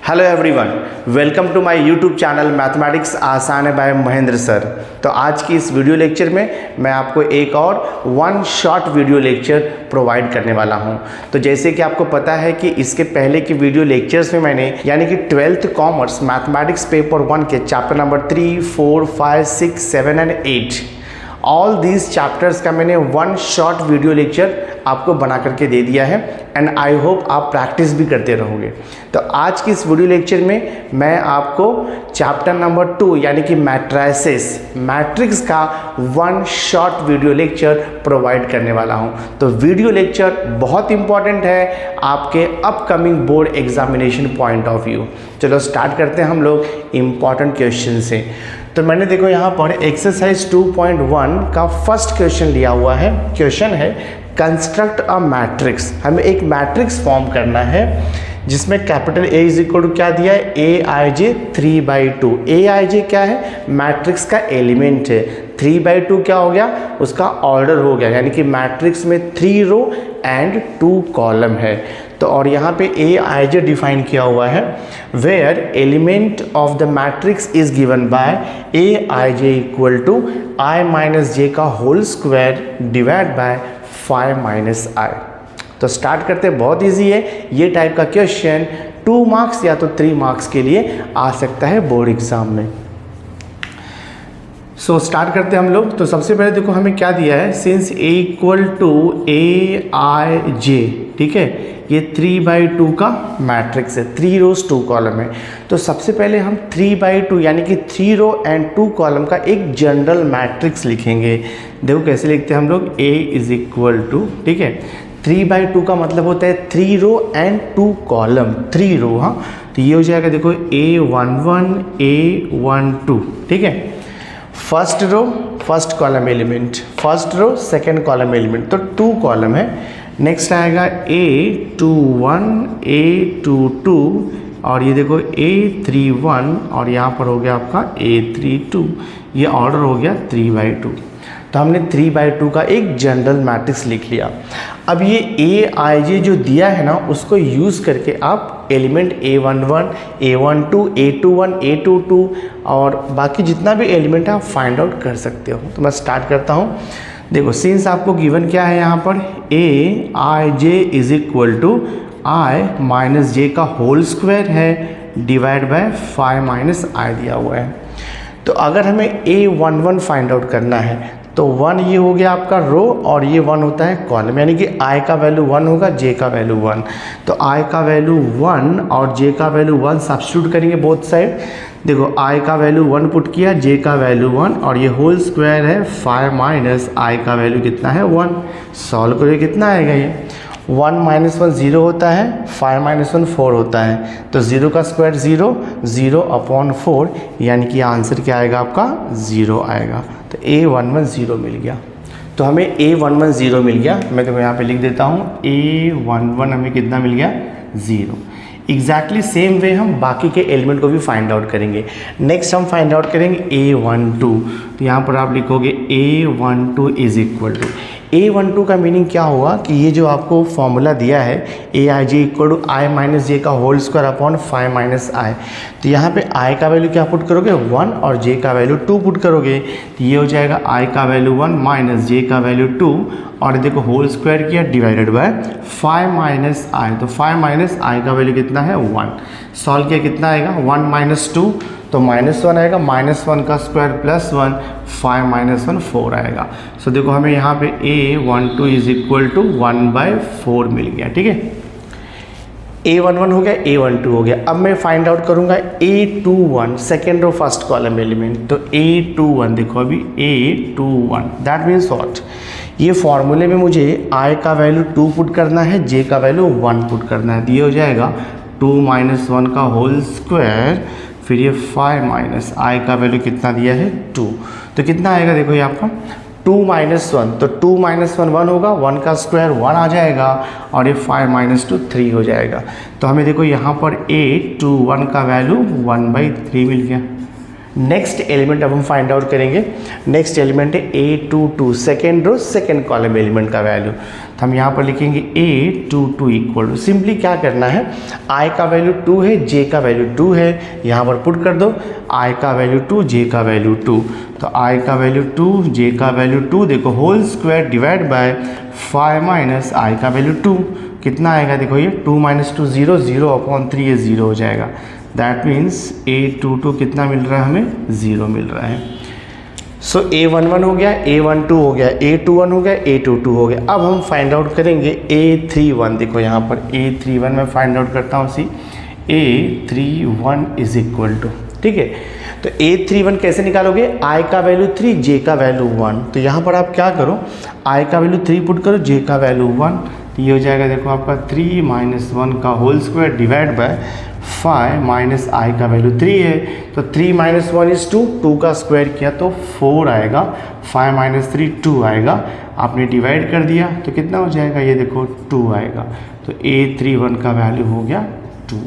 Hello everyone, welcome to my YouTube channel mathematics आसान है bye Mahendra sir. तो आज की इस वीडियो लेक्चर में मैं आपको एक और one shot video lecture provide करने वाला हूं। तो जैसे कि आपको पता है कि इसके पहले की वीडियो लेक्चर्स में मैंने यानी कि 12th कॉमर्स मैथमेटिक्स पेपर 1 के chapter number 3, 4, 5, 6, 7 and 8 all these chapters का मैंने वन शॉर्ट वीडियो लेक्चर आपको बना करके दे दिया है एंड आई होप आप प्रैक्टिस भी करते रहोगे। तो आज की इस वीडियो लेक्चर में मैं आपको चैप्टर नंबर 2 यानी कि मैट्रिक्स का one short video lecture provide करने वाला हूं। तो वीडियो लेक्चर बहुत इंपॉर्टेंट है आपके upcoming board examination point of view. चलो स्टार्ट करते हैं हम लोग इम्पॉर्टेंट क्वेश्चन से। तो मैंने देखो यहाँ पर एक्सरसाइज 2.1 का फर्स्ट क्वेश्चन लिया हुआ है। क्वेश्चन है कंस्ट्रक्ट अ मैट्रिक्स। हमें एक मैट्रिक्स फॉर्म करना है जिसमें capital A is equal to क्या दिया है, Aij 3/2। Aij क्या है, मैट्रिक्स का एलिमेंट है। 3/2 क्या हो गया, उसका ऑर्डर हो गया, यानी कि मैट्रिक्स में 3 रो एंड 2 कॉलम है। तो और यहाँ पे Aij डिफाइन किया हुआ है, where element of the matrix is given by Aij equal to I minus j का whole square divide by 5 minus I। तो स्टार्ट करते हैं, बहुत इजी है। ये टाइप का क्वेश्चन 2 मार्क्स या तो 3 मार्क्स के लिए आ सकता है बोर्ड एग्जाम में। सो स्टार्ट करते हैं हम लोग। तो सबसे पहले देखो हमें क्या दिया है, since A equal to Aij, ठीक है, ये 3/2 का मैट्रिक्स है, 3 रोज 2 कॉलम है। तो सबसे पहले हम 3/2 यानी कि 3 रो एंड 2 कॉलम का एक जनरल मैट्रिक्स लिखेंगे। देखो कैसे लिखते हैं हम लोग, A इज इक्वल टू, ठीक है, 3/2 का मतलब होता है 3 रो एंड 2 कॉलम, 3 रो। हाँ, तो ये हो जाएगा देखो A11 A12, ठीक है, first row first column element, first row second column element, तो 2 कॉलम है। नेक्स्ट आएगा A21 A22 और ये देखो A31 और यहाँ पर हो गया आपका A32। ये ऑर्डर हो गया 3/2। तो हमने 3/2 का एक जनरल मैट्रिक्स लिख लिया। अब ये Aij जो दिया है ना, उसको यूज़ करके आप element A11 A12 A21 A22 और बाकी जितना भी एलिमेंट है आप फाइंड आउट कर सकते हो। तो मैं स्टार्ट करता हूँ। देखो सिंस आपको गिवन क्या है यहाँ पर, Aij is equal to I minus j का होल स्क्वायर है डिवाइड बाय 5 माइनस I दिया हुआ है। तो अगर हमें A11 फाइंड आउट करना है तो 1 ये हो गया आपका रो और ये 1 होता है कॉलम, यानी कि I का वैल्यू 1 होगा, J का वैल्यू 1। तो I का वैल्यू 1 और J का वैल्यू 1 सब्स्टिट्यूट करेंगे बोथ साइड। देखो I का वैल्यू 1 पुट किया, J का वैल्यू 1 और ये होल स्क्वायर है 5 माइनस I का वैल्यू कितना है 1। सॉल्व करिए, कितना आएगा ये, 1 माइनस 1 0 होता है, 5 माइनस 1 4 होता है। तो 0 का स्क्वायर 0, 0/4, यानी कि आंसर क्या आएगा आपका 0 आएगा। तो A11 0 मिल गया। तो हमें A11 0 मिल गया। मैं तो यहाँ पे लिख देता हूँ A11 हमें कितना मिल गया, 0। एग्जैक्टली सेम वे हम बाकी के एलिमेंट को भी फाइंड आउट करेंगे। नेक्स्ट हम फाइंड आउट करेंगे A12। तो यहाँ पर आप लिखोगे A12 is equal to, A12 का मीनिंग क्या होगा कि ये जो आपको फॉर्मूला दिया है Aij equal to I minus j का whole square upon 5 minus I। तो यहाँ पे I का वैल्यू क्या पुट करोगे 1 और J का वैल्यू 2 पुट करोगे। तो ये हो जाएगा I का वैल्यू 1 माइनस J का वैल्यू 2 और देखो होल स्क्वायर किया डिवाइडेड बाय 5 माइनस I। तो 5 माइनस I का वैल्यू कितना है 1। सॉल्व किया कितना आएगा 1 माइनस 2, तो -1 आएगा, -1 का स्क्वायर +1, 5 माइनस 1 4 आएगा। सो देखो हमें यहाँ पे A12 इज इक्वल टू 1/4 मिल गया, ठीक है। A11 हो गया, A12 हो गया। अब मैं फाइंड आउट करूँगा A21 second row first column element. तो A21 देखो अभी A21 दैट मीन्स व्हाट, ये फॉर्मूले में मुझे I का वैल्यू 2 पुट करना है, J का वैल्यू 1 पुट करना है। ये हो जाएगा 2 माइनस 1 का होल स्क्वायर, फिर ये 5 माइनस I का वैल्यू कितना दिया है 2। तो कितना आएगा देखो ये आपका 2 माइनस 1, तो 2 माइनस 1 1 होगा, 1 का स्क्वायर 1 आ जाएगा और ये 5 माइनस 2 3 हो जाएगा। तो हमें देखो यहाँ पर A21 का वैल्यू 1/3 मिल गया, नेक्स्ट एलिमेंट अब हम फाइंड आउट करेंगे। नेक्स्ट एलिमेंट है A22, second row second column element का वैल्यू। तो हम यहाँ पर लिखेंगे A22 इक्वल टू, सिंपली क्या करना है, I का वैल्यू 2 है, J का वैल्यू 2 है, यहाँ पर पुट कर दो I का वैल्यू 2, J का वैल्यू 2। तो I का वैल्यू 2, J का वैल्यू 2, देखो whole square divide by 5 minus I का वैल्यू 2, कितना आएगा, देखो ये 2 माइनस 2 0, 0/3 ये 0 हो जाएगा। दैट मीन्स A22 कितना मिल रहा है हमें, 0 मिल रहा है। सो A11 हो गया, A12 हो गया, A21 हो गया, A22 हो गया। अब हम फाइंड आउट करेंगे A31। देखो यहाँ पर A31 मैं फाइंड आउट करता हूँ सी A31 इज इक्वल टू, ठीक है। तो A31 कैसे निकालोगे, I का वैल्यू 3, J का वैल्यू 1। तो यहाँ पर आप क्या करो, I का वैल्यू 3 पुट करो, J का वैल्यू 1, तो ये हो जाएगा देखो आपका 3 माइनस 1 का whole square divide by 5 minus I का वैल्यू 3 है, तो 3 माइनस 1 इज़ 2, 2 का स्क्वायर किया तो 4 आएगा, 5 माइनस 3 2 आएगा, आपने डिवाइड कर दिया तो कितना हो जाएगा, ये देखो 2 आएगा। तो A31 का वैल्यू हो गया 2।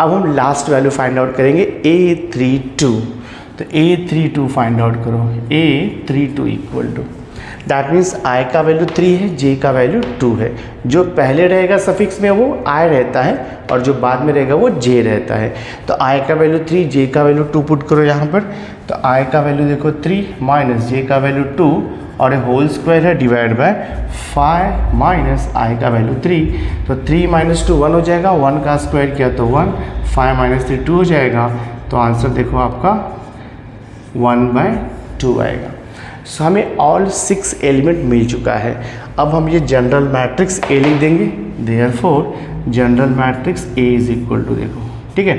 अब हम लास्ट वैल्यू फाइंड आउट करेंगे A32। तो A32 फाइंड आउट करो, A32 equal to, that means I का वैल्यू 3 है, J का वैल्यू 2 है। जो पहले रहेगा सफिक्स में वो I रहता है और जो बाद में रहेगा वो J रहता है। तो I का वैल्यू 3, J का वैल्यू 2 पुट करो यहाँ पर। तो I का वैल्यू देखो 3 माइनस J का वैल्यू 2 और ये होल स्क्वायर है डिवाइड बाय 5 माइनस I का वैल्यू 3। तो 3 माइनस 2 1 हो जाएगा, 1 का स्क्वायर किया तो 1, 5 माइनस 3 2 हो जाएगा। तो आंसर देखो आपका 1/2 आएगा। सो हमें ऑल 6 एलिमेंट मिल चुका है। अब हम ये जनरल मैट्रिक्स A लिख देंगे, therefore general matrix A is equal to, देखो ठीक है।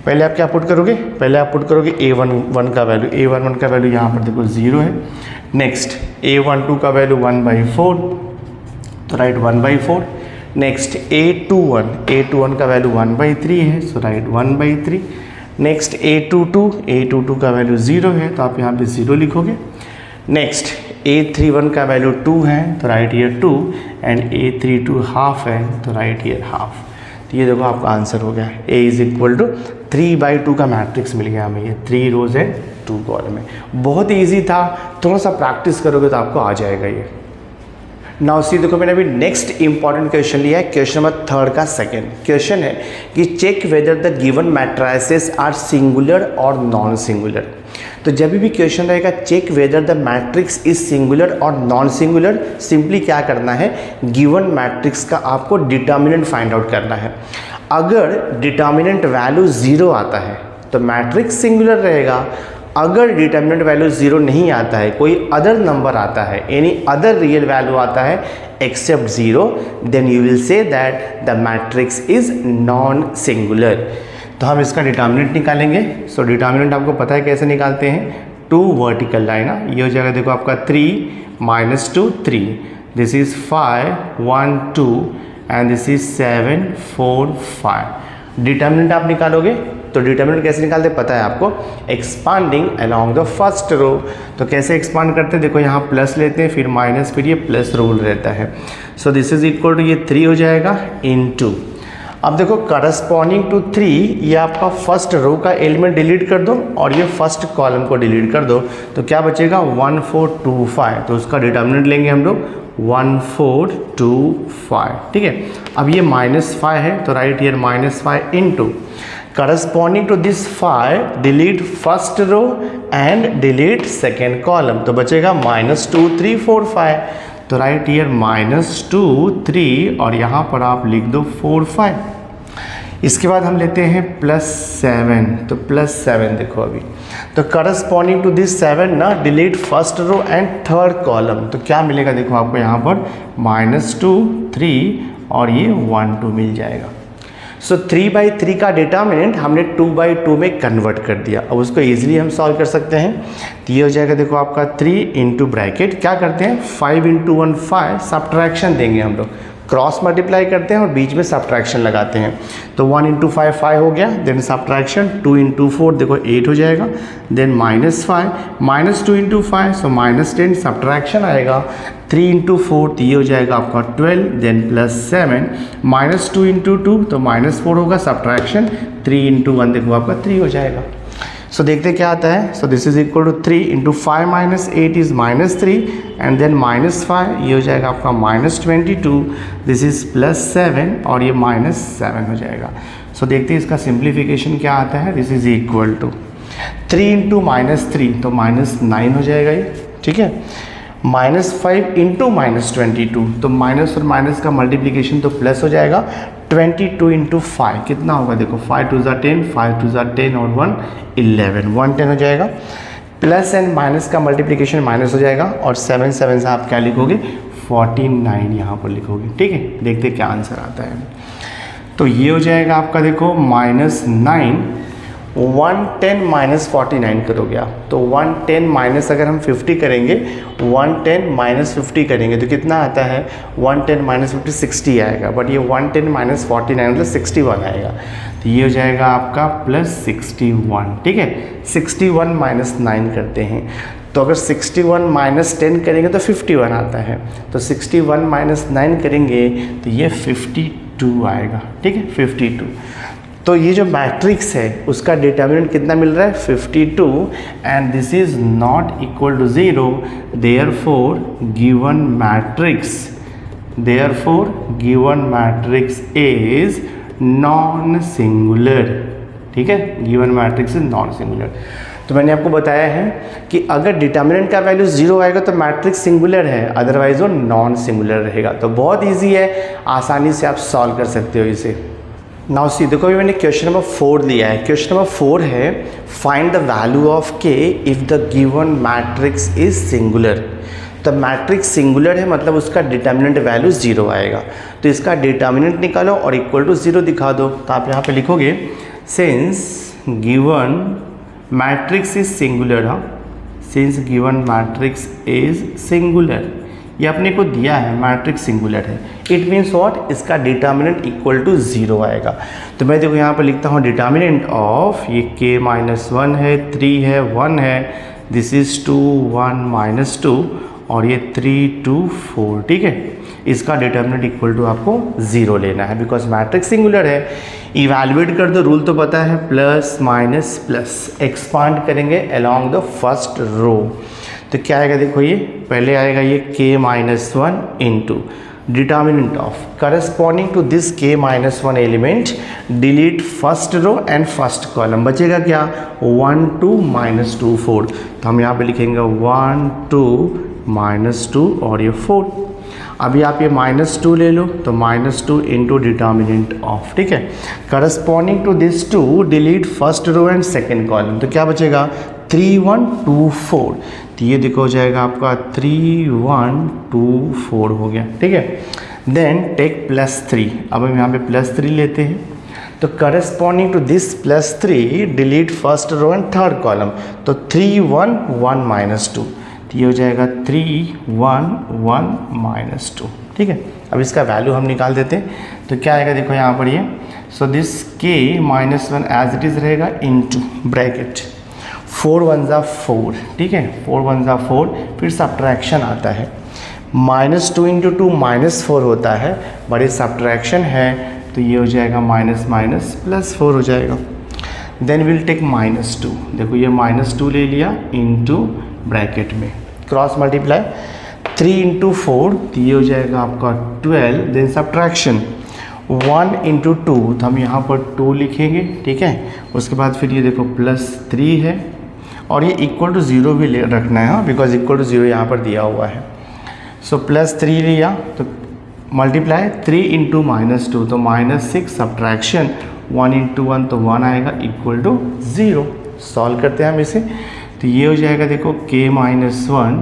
पहले आप क्या पुट करोगे, पहले आप पुट करोगे A11 का वैल्यू, A11 का वैल्यू यहाँ पर देखो 0 है। नेक्स्ट A12 का वैल्यू 1/4, तो राइट 1/4। नेक्स्ट A21 का वैल्यू 1/3 है, सो राइट 1/3। नेक्स्ट A22 का वैल्यू 0 है, तो आप यहाँ पे 0 लिखोगे। नेक्स्ट A31 का वैल्यू 2 है, तो right year 2, and A32 half है, तो राइट ईयर हाफ। तो ये देखो आपका आंसर हो गया, A इज इक्वल टू 3/2 का मैट्रिक्स मिल गया हमें, ये 3 रोज है 2 कॉलम है। बहुत ईजी था, थोड़ा सा प्रैक्टिस करोगे तो आपको आ जाएगा ये। नाउ सी देखो मैंने अभी नेक्स्ट इंपॉर्टेंट क्वेश्चन लिया है, क्वेश्चन नंबर 3 का सेकंड क्वेश्चन है कि check whether the given matrices are singular और नॉन सिंगुलर। तो जब भी क्वेश्चन रहेगा check whether the matrix is singular और नॉन सिंगुलर, सिंपली क्या करना है, गिवन मैट्रिक्स का आपको डिटर्मिनेंट फाइंड आउट करना है। अगर डिटर्मिनेंट वैल्यू 0 आता है तो मैट्रिक्स सिंगुलर रहेगा। अगर डिटर्मिनेंट वैल्यू 0 नहीं आता है, कोई अदर नंबर आता है, एनी अदर रियल वैल्यू आता है except 0, then you will say that the matrix is non singular. तो हम इसका डिटर्मिनेंट निकालेंगे। सो डिटर्मिनेंट आपको पता है कैसे निकालते हैं, 2 वर्टिकल लाइन, ये हो जाएगा देखो आपका 3 minus 2 3, this is 5 1 2 and this is 7 4 5। Determinant आप निकालोगे तो डिटर्मिनेंट कैसे निकालते हैं पता है आपको, expanding along the first row. तो कैसे एक्सपांड करते हैं, देखो यहाँ प्लस लेते हैं, फिर माइनस, फिर ये प्लस रूल रहता है। So this is equal to, ये 3 हो जाएगा इनटू, अब देखो करस्पॉन्डिंग टू 3, ये आपका फर्स्ट रो का एलिमेंट डिलीट कर दो और ये फर्स्ट कॉलम को डिलीट कर दो, तो क्या बचेगा 1 4 2 5। तो उसका डिटर्मिनेंट लेंगे हम लोग 1 4 2 5, ठीक है। अब ये -5 है, तो right here -5 into corresponding to this 5 delete first row and delete second column, तो बचेगा -2 3 4 5। तो राइट ईयर -2 3 और यहाँ पर आप लिख दो 4 5। इसके बाद हम लेते हैं +7, तो +7 देखो अभी, तो करस्पॉन्डिंग टू दिस 7 ना delete first row and third column, तो क्या मिलेगा देखो आपको यहाँ पर -2 3 और ये 1 2 मिल जाएगा। सो 3/3 का डिटर्मिनेंट हमने 2/2 में कन्वर्ट कर दिया। अब उसको इजीली हम सॉल्व कर सकते हैं, तो ये हो जाएगा देखो आपका 3 इंटू ब्रैकेट, क्या करते हैं 5 इंटू 1 5, सब्ट्रैक्शन देंगे हम लोग, क्रॉस मल्टीप्लाई करते हैं और बीच में सब्ट्रैक्शन लगाते हैं। तो 1 इंटू 5 5 हो गया, देन सब्ट्रैक्शन 2 इंटू 4 देखो 8 हो जाएगा, देन -5 -2 इंटू 5 सो -10, सब्ट्रैक्शन आएगा 3 इंटू 4 तो ये हो जाएगा आपका 12, देन +7 -2 इंटू 2 तो -4 होगा, सब्ट्रैक्शन 3 इंटू 1 देखो आपका 3 हो जाएगा। सो देखते क्या आता है. So this is equal to 3 into 5 minus 8 is -3 and then -5, ये हो जाएगा आपका -22. दिस इज +7 और ये -7 हो जाएगा. सो देखते हैं इसका सिंप्लीफिकेशन क्या आता है. This is equal to 3 into -3 तो -9 हो जाएगा ये. ठीक है. -5 इंटू -22 तो माइनस और माइनस का मल्टीप्लीकेशन तो प्लस हो जाएगा. 22 इंटू 5 कितना होगा देखो, 5 2 ज़ा 10, 5 2 ज़ा 10 और 1 11, 110 हो जाएगा. प्लस एंड माइनस का मल्टीप्लीकेशन माइनस हो जाएगा और 7 7 से आप क्या लिखोगे 49 यहाँ पर लिखोगे. ठीक है. देखते क्या आंसर आता है. तो ये हो जाएगा आपका देखो -9, 110 माइनस 49 करोगे आप तो 110 माइनस अगर हम 50 करेंगे, 110 माइनस 50 करेंगे तो कितना आता है 110 माइनस 50 60 आएगा. बट ये 110 माइनस 49 मतलब 61 आएगा. तो ये हो जाएगा आपका +61. ठीक है. 61 माइनस 9 करते हैं तो अगर 61 माइनस 10 करेंगे तो 51 आता है. तो 61 माइनस 9 करेंगे तो ये 52 आएगा. ठीक है. 52. तो ये जो मैट्रिक्स है उसका डिटर्मिनेंट कितना मिल रहा है 52 and this is not equal to 0. Therefore given matrix is non singular. ठीक है. Given matrix is non singular. तो मैंने आपको बताया है कि अगर डिटर्मिनेंट का वैल्यू 0 आएगा तो मैट्रिक्स सिंगुलर है, अदरवाइज वो नॉन सिंगुलर रहेगा. तो बहुत ईजी है, आसानी से आप सॉल्व कर सकते हो इसे. नाउ सी देखो अभी मैंने क्वेश्चन नंबर 4 लिया है. क्वेश्चन नंबर 4 है फाइंड द वैल्यू ऑफ के if the given matrix is singular. तो मैट्रिक्स सिंगुलर है मतलब उसका डिटर्मिनेंट वैल्यू 0 आएगा. तो इसका डिटर्मिनेंट निकालो और इक्वल टू 0 दिखा दो. तो आप यहाँ पे लिखोगे since given matrix is singular. हाँ, since given matrix is singular, ये अपने को दिया है मैट्रिक्स सिंगुलर है. इट मीन्स व्हाट, इसका डिटर्मिनेंट इक्वल टू 0 आएगा. तो मैं देखो यहाँ पर लिखता हूँ डिटर्मिनेंट ऑफ ये k-1 है, 3 है, 1 है. दिस इज 2 1 -2 और ये 3 2 4. ठीक है. इसका डिटर्मिनेंट इक्वल टू आपको 0 लेना है बिकॉज मैट्रिक्स सिंगुलर है. इवैल्यूएट कर दो, रूल तो पता है प्लस माइनस प्लस. एक्सपांड करेंगे अलोंग द फर्स्ट रो. तो क्या आएगा देखो, ये पहले आएगा ये k-1 into determinant of corresponding to this k-1 element delete first row and first column. बचेगा क्या 1 2 -2 4. तो हम यहाँ पे लिखेंगे 1 2 -2 और ये 4. अभी आप ये -2 ले लो तो -2 इंटू डिटर्मिनेंट ऑफ. ठीक है. Corresponding to this 2 delete first row and second column. तो क्या बचेगा 3 1 2 4. तो ये देखो हो जाएगा आपका 3 1 2 4 हो गया. ठीक है. Then take +3. अब हम यहाँ पे +3 लेते हैं. तो corresponding to this +3 delete first row and third column. तो 3 1 1 -2. तो ये हो जाएगा 3 1 1 -2. ठीक है. अब इसका वैल्यू हम निकाल देते हैं. तो क्या आएगा देखो यहाँ पर ये. So this k-1 as it is रहेगा इनटू ब्रैकेट 4 1 ज़ा 4. ठीक है. 4 1 ज़ा 4. फिर सब्ट्रैक्शन आता है. -2 इंटू 2 -4 होता है बट ये सब्ट्रैक्शन है तो ये हो जाएगा माइनस माइनस +4 हो जाएगा. Then will take -2. देखो ये -2 ले लिया इंटू ब्रैकेट में क्रॉस मल्टीप्लाई 3 इंटू 4. तो ये हो जाएगा आपका 12. Then subtraction 1 into 2. तो हम यहाँ पर 2 लिखेंगे. ठीक है. उसके बाद फिर ये देखो +3 है और ये इक्वल टू 0 भी रखना है बिकॉज इक्वल टू 0 यहाँ पर दिया हुआ है. सो +3 लिया तो मल्टीप्लाई 3 इंटू -2 तो -6. सब्ट्रैक्शन 1 इंटू 1 तो 1 आएगा इक्वल टू 0. सॉल्व करते हैं हम इसे. तो ये हो जाएगा देखो k-1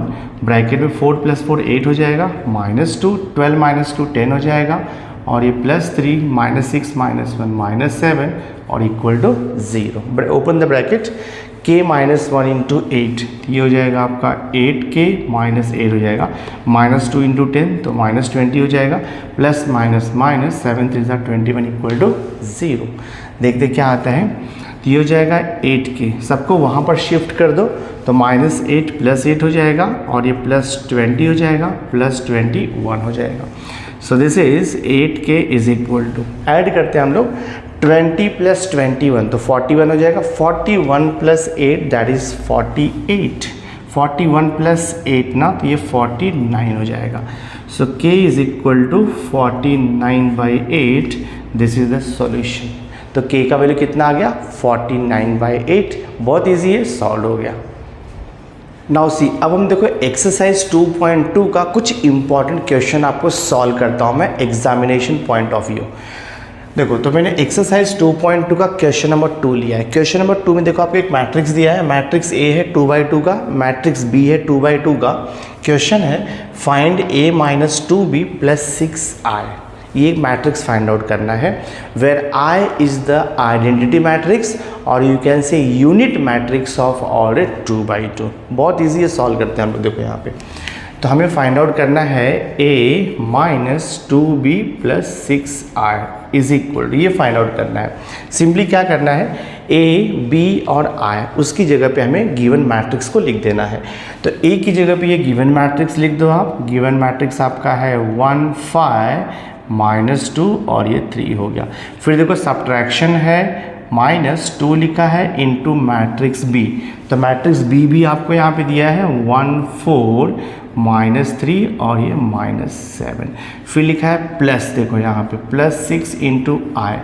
ब्रैकेट में 4 + 4 8 हो जाएगा. -2 12 -2 10 हो जाएगा और ये +3 -6 -1 -7 और equal to 0. Open the bracket. k-1 into 8. ये हो जाएगा आपका 8k -8 हो जाएगा. -2 इंटू 10 तो -20 हो जाएगा. Plus minus minus 7 3 21 equal to 0. देखते क्या आता है. तो ये हो जाएगा 8k. सबको वहाँ पर शिफ्ट कर दो तो -8 + 8 हो जाएगा और ये +20 हो जाएगा +21 हो जाएगा. So this is 8k is equal to add करते हैं हम लोग 20 प्लस 21 तो 41 हो जाएगा। 41 प्लस 8 दैट इज़ 48। 41 प्लस 8 ना तो ये 49 हो जाएगा। So k is equal to 49/8। This is the solution. तो k का वैल्यू कितना आ गया 49/8। बहुत इजी है, सॉल्व हो गया। नाउ सी, अब हम देखो एक्सरसाइज 2.2 का कुछ इंपॉर्टेंट क्वेश्चन आपको सॉल्व करता हूँ मैं एग्जामिनेशन पॉइंट ऑफ व्यू। देखो तो मैंने एक्सरसाइज 2.2 का क्वेश्चन नंबर 2 लिया है। क्वेश्चन नंबर 2 में देखो आपको एक मैट्रिक्स दिया है। मैट्रिक्स ए है 2/2 का, मैट्रिक्स बी है 2/2 का। क्वेश्चन है फाइंड a - 2b + 6i। ये एक मैट्रिक्स फाइंड आउट करना है where i is the identity matrix और you can say unit matrix of order 2/2। बहुत ईजी है, सॉल्व करते हैं हम लोग। देखो यहाँ पे तो हमें फाइंड आउट करना है a - 2b + 6i is equal to, ये फाइंड आउट करना है। सिंपली क्या करना है, a, b और i उसकी जगह पे हमें गिवन मैट्रिक्स को लिख देना है। तो a की जगह पे ये गिवन मैट्रिक्स लिख दो आप। गिवन मैट्रिक्स आपका है 1 5 -2 और ये 3 हो गया। फिर देखो सब्ट्रैक्शन है -2 लिखा है इनटू मैट्रिक्स b। तो मैट्रिक्स b भी आपको यहाँ पे दिया है 1 4 -3 और ये -7। फिर लिखा है प्लस, देखो यहाँ पे +6 × i।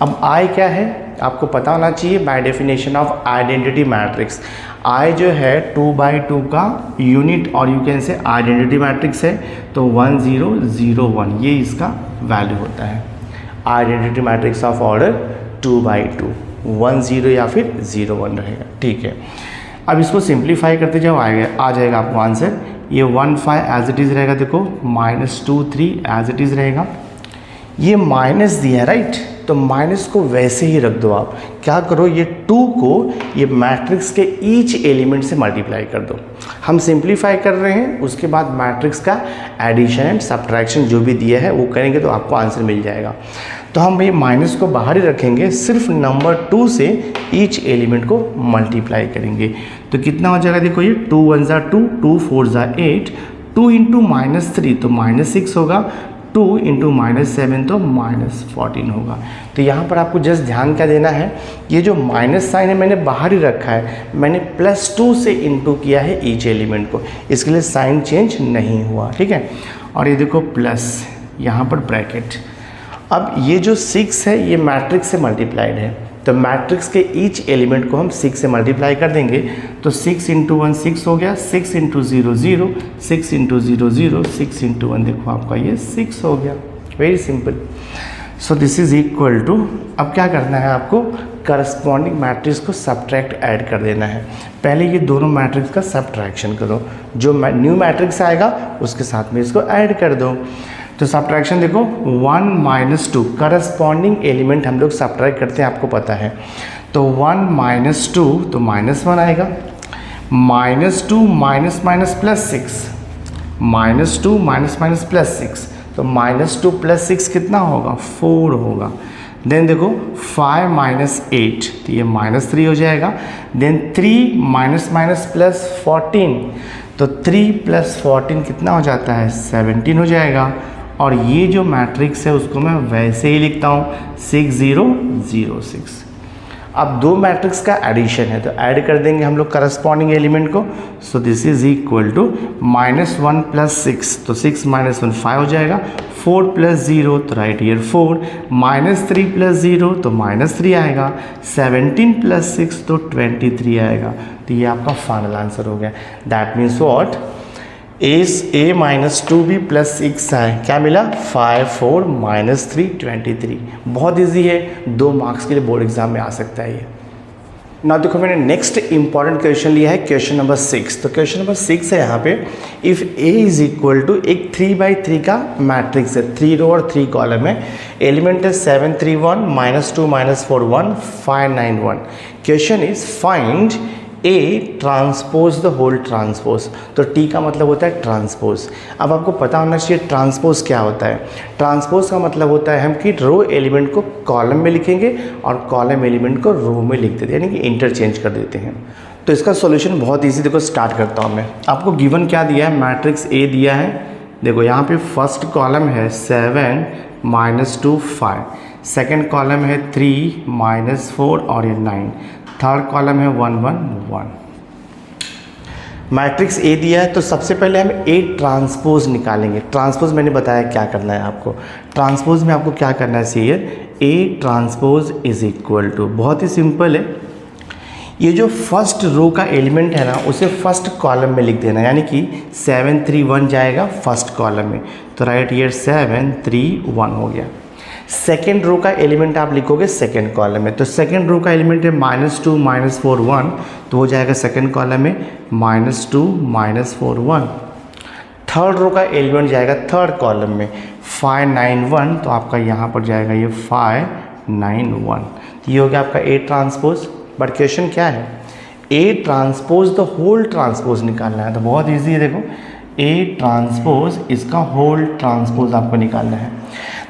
अब i क्या है आपको पता होना चाहिए by definition of identity matrix. i जो है 2/2 का यूनिट और यू कैन से आइडेंटिटी मैट्रिक्स है। तो 1 0 0 1 ये इसका वैल्यू होता है। आइडेंटिटी मैट्रिक्स ऑफ ऑर्डर 2/2 1 0 या फिर 0 1 रहेगा। ठीक है, अब इसको सिंप्लीफाई करते जाओ, आ जाएगा आपको आंसर। ये 1 5 एज इट इज़ रहेगा। देखो -2 3 एज इट इज़ रहेगा। ये माइनस दिया है राइट, तो माइनस को वैसे ही रख दो आप। क्या करो, ये 2 को ये मैट्रिक्स के ईच एलिमेंट से मल्टीप्लाई कर दो। हम सिंप्लीफाई कर रहे हैं, उसके बाद मैट्रिक्स का एडिशन एंड सब्ट्रैक्शन जो भी दिया है वो करेंगे तो आपको आंसर मिल जाएगा। तो हम ये माइनस को बाहर ही रखेंगे, सिर्फ नंबर 2 से ईच एलिमेंट को मल्टीप्लाई करेंगे। तो कितना हो जाएगा, देखो ये 2 1 = 2 2 4 = 8 2 × -3 तो -6 होगा, 2 × -7 तो -14 होगा। तो यहाँ पर आपको जस्ट ध्यान क्या देना है, ये जो माइनस साइन है मैंने बाहर ही रखा है, मैंने +2 से इंटू किया है ईच एलिमेंट को, इसके लिए साइन चेंज नहीं हुआ। ठीक है, और ये देखो प्लस यहाँ पर ब्रैकेट। अब ये जो 6 है ये मैट्रिक्स से मल्टीप्लाइड है, तो मैट्रिक्स के ईच एलिमेंट को हम 6 से मल्टीप्लाई कर देंगे। तो 6 × 1 6 हो गया, 6 × 0 0 6 × 0 0 6 × 1 देखो आपका ये 6 हो गया। Very simple. So this is equal to, अब क्या करना है आपको, करस्पॉन्डिंग मैट्रिक्स को सब्ट्रैक्ट ऐड कर देना है। पहले ये दोनों मैट्रिक्स का सब्ट्रैक्शन करो, जो न्यू मैट्रिक्स आएगा उसके साथ में इसको ऐड कर दो। तो सब्ट्रैक्शन देखो 1 - 2 करस्पॉन्डिंग एलिमेंट हम लोग सब्ट्रैक्ट करते हैं, आपको पता है। तो 1 - 2 तो -1 आएगा, -2 -6 -2 -6 तो -2 + 6 कितना होगा 4 होगा। देन देखो 5 - 8 तो ये -3 हो जाएगा। देन 3 - +14 तो 3 + 14 कितना हो जाता है 17 हो जाएगा। और ये जो मैट्रिक्स है उसको मैं वैसे ही लिखता हूँ 6 0 0 6। अब दो मैट्रिक्स का एडिशन है तो ऐड कर देंगे हम लोग करस्पॉन्डिंग एलिमेंट को। So this is equal to -1 + 6 तो 6 - 1 5 हो जाएगा। 4 + 0 तो राइट ईयर 4, -3 + 0 तो -3 आएगा, 17 + 6 तो 23 आएगा। तो ये आपका फाइनल आंसर हो गया। That means what, a - 2b + 6 है, क्या मिला 5 4 -3 23। बहुत इजी है, 2 मार्क्स के लिए बोर्ड एग्जाम में आ सकता है ये। ना देखो मैंने नेक्स्ट इंपॉर्टेंट क्वेश्चन लिया है, क्वेश्चन नंबर 6। तो क्वेश्चन नंबर 6 है यहाँ पे, if a is equal to एक 3/3 का मैट्रिक्स है, 3 रो और 3 कॉलम है, एलिमेंट है 7 3 1 -2 -4 1 5 9 1। Question is find A transpose the whole transpose. तो T का मतलब होता है ट्रांसपोज। अब आपको पता होना चाहिए ट्रांसपोज क्या होता है। ट्रांसपोज का मतलब होता है हम कि रो एलिमेंट को कॉलम में लिखेंगे और कॉलम एलिमेंट को रो में लिख देते हैं, यानी कि इंटरचेंज कर देते हैं। तो इसका सॉल्यूशन बहुत ईजी, देखो स्टार्ट करता हूँ मैं। आपको गिवन क्या दिया है, मैट्रिक्स A दिया है। देखो यहाँ पे फर्स्ट कॉलम है 7 - 2 5, सेकंड कॉलम है 3 -4 और ये 9, थर्ड कॉलम है 1 1 1। मैट्रिक्स ए दिया है तो सबसे पहले हम ए ट्रांसपोज निकालेंगे। ट्रांसपोज मैंने बताया क्या करना है आपको। ट्रांसपोज में आपको क्या करना है चाहिए, A transpose is equal to, बहुत ही सिंपल है, ये जो फर्स्ट रो का एलिमेंट है ना उसे फर्स्ट कॉलम में लिख देना, यानी कि 7 3 1 जाएगा फर्स्ट कॉलम में, तो राइट ईयर 7 3 1 हो गया। सेकेंड रो का एलिमेंट आप लिखोगे सेकेंड कॉलम में, तो सेकेंड रो का एलिमेंट है -2 -4 1, तो हो जाएगा सेकेंड कॉलम में -2 -4 1। थर्ड रो का एलिमेंट जाएगा थर्ड कॉलम में 5 9 1, तो आपका यहाँ पर जाएगा ये 5 9 1। तो ये हो गया आपका ए ट्रांसपोज। बट क्वेश्चन क्या है, A transpose the whole transpose निकालना है, तो बहुत ईजी है, देखो ए ट्रांसपोज इसका होल ट्रांसपोज आपको निकालना है।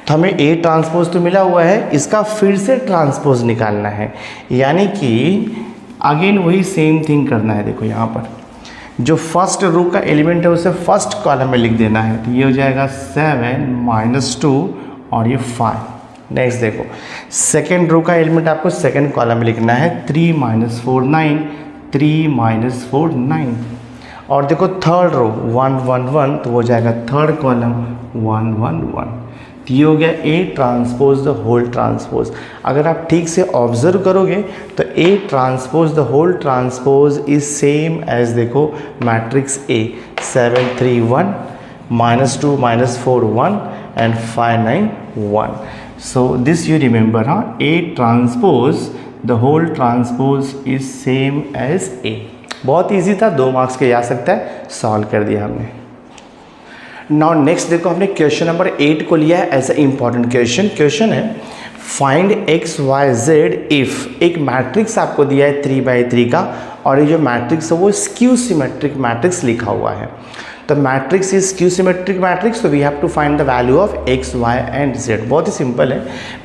तो हमें ए ट्रांसपोज तो मिला हुआ है, इसका फिर से ट्रांसपोज निकालना है, यानी कि अगेन वही सेम थिंग करना है। देखो यहाँ पर जो फर्स्ट रो का एलिमेंट है उसे फर्स्ट कॉलम में लिख देना है, तो ये हो जाएगा 7 -2 और ये 5। नेक्स्ट देखो सेकेंड रो का एलिमेंट आपको सेकेंड कॉलम में लिखना है, 3 -4 9 3 -4 9। और देखो थर्ड रो 1 1 1, तो वो जाएगा थर्ड कॉलम 1 1 1। तो ये हो गया A transpose the whole transpose. अगर आप ठीक से ऑब्जर्व करोगे तो A transpose the whole transpose is same as, देखो matrix A 7 3 1 -2 -4 1 and 5 9 1। So this you remember, हाँ, A transpose the whole transpose is same as A। बहुत इजी था, 2 मार्क्स के आ सकता है, सॉल्व कर दिया हमने। नाउ नेक्स्ट देखो, हमने क्वेश्चन नंबर 8 को लिया है as a important question. Question है find x y z if, एक मैट्रिक्स आपको दिया है 3x3 का, और ये जो मैट्रिक्स है वो स्क्यू सिमेट्रिक मैट्रिक्स लिखा हुआ है। तो matrix is skew symmetric matrix, तो we have to find the value of x y and z. बहुत ही सिंपल है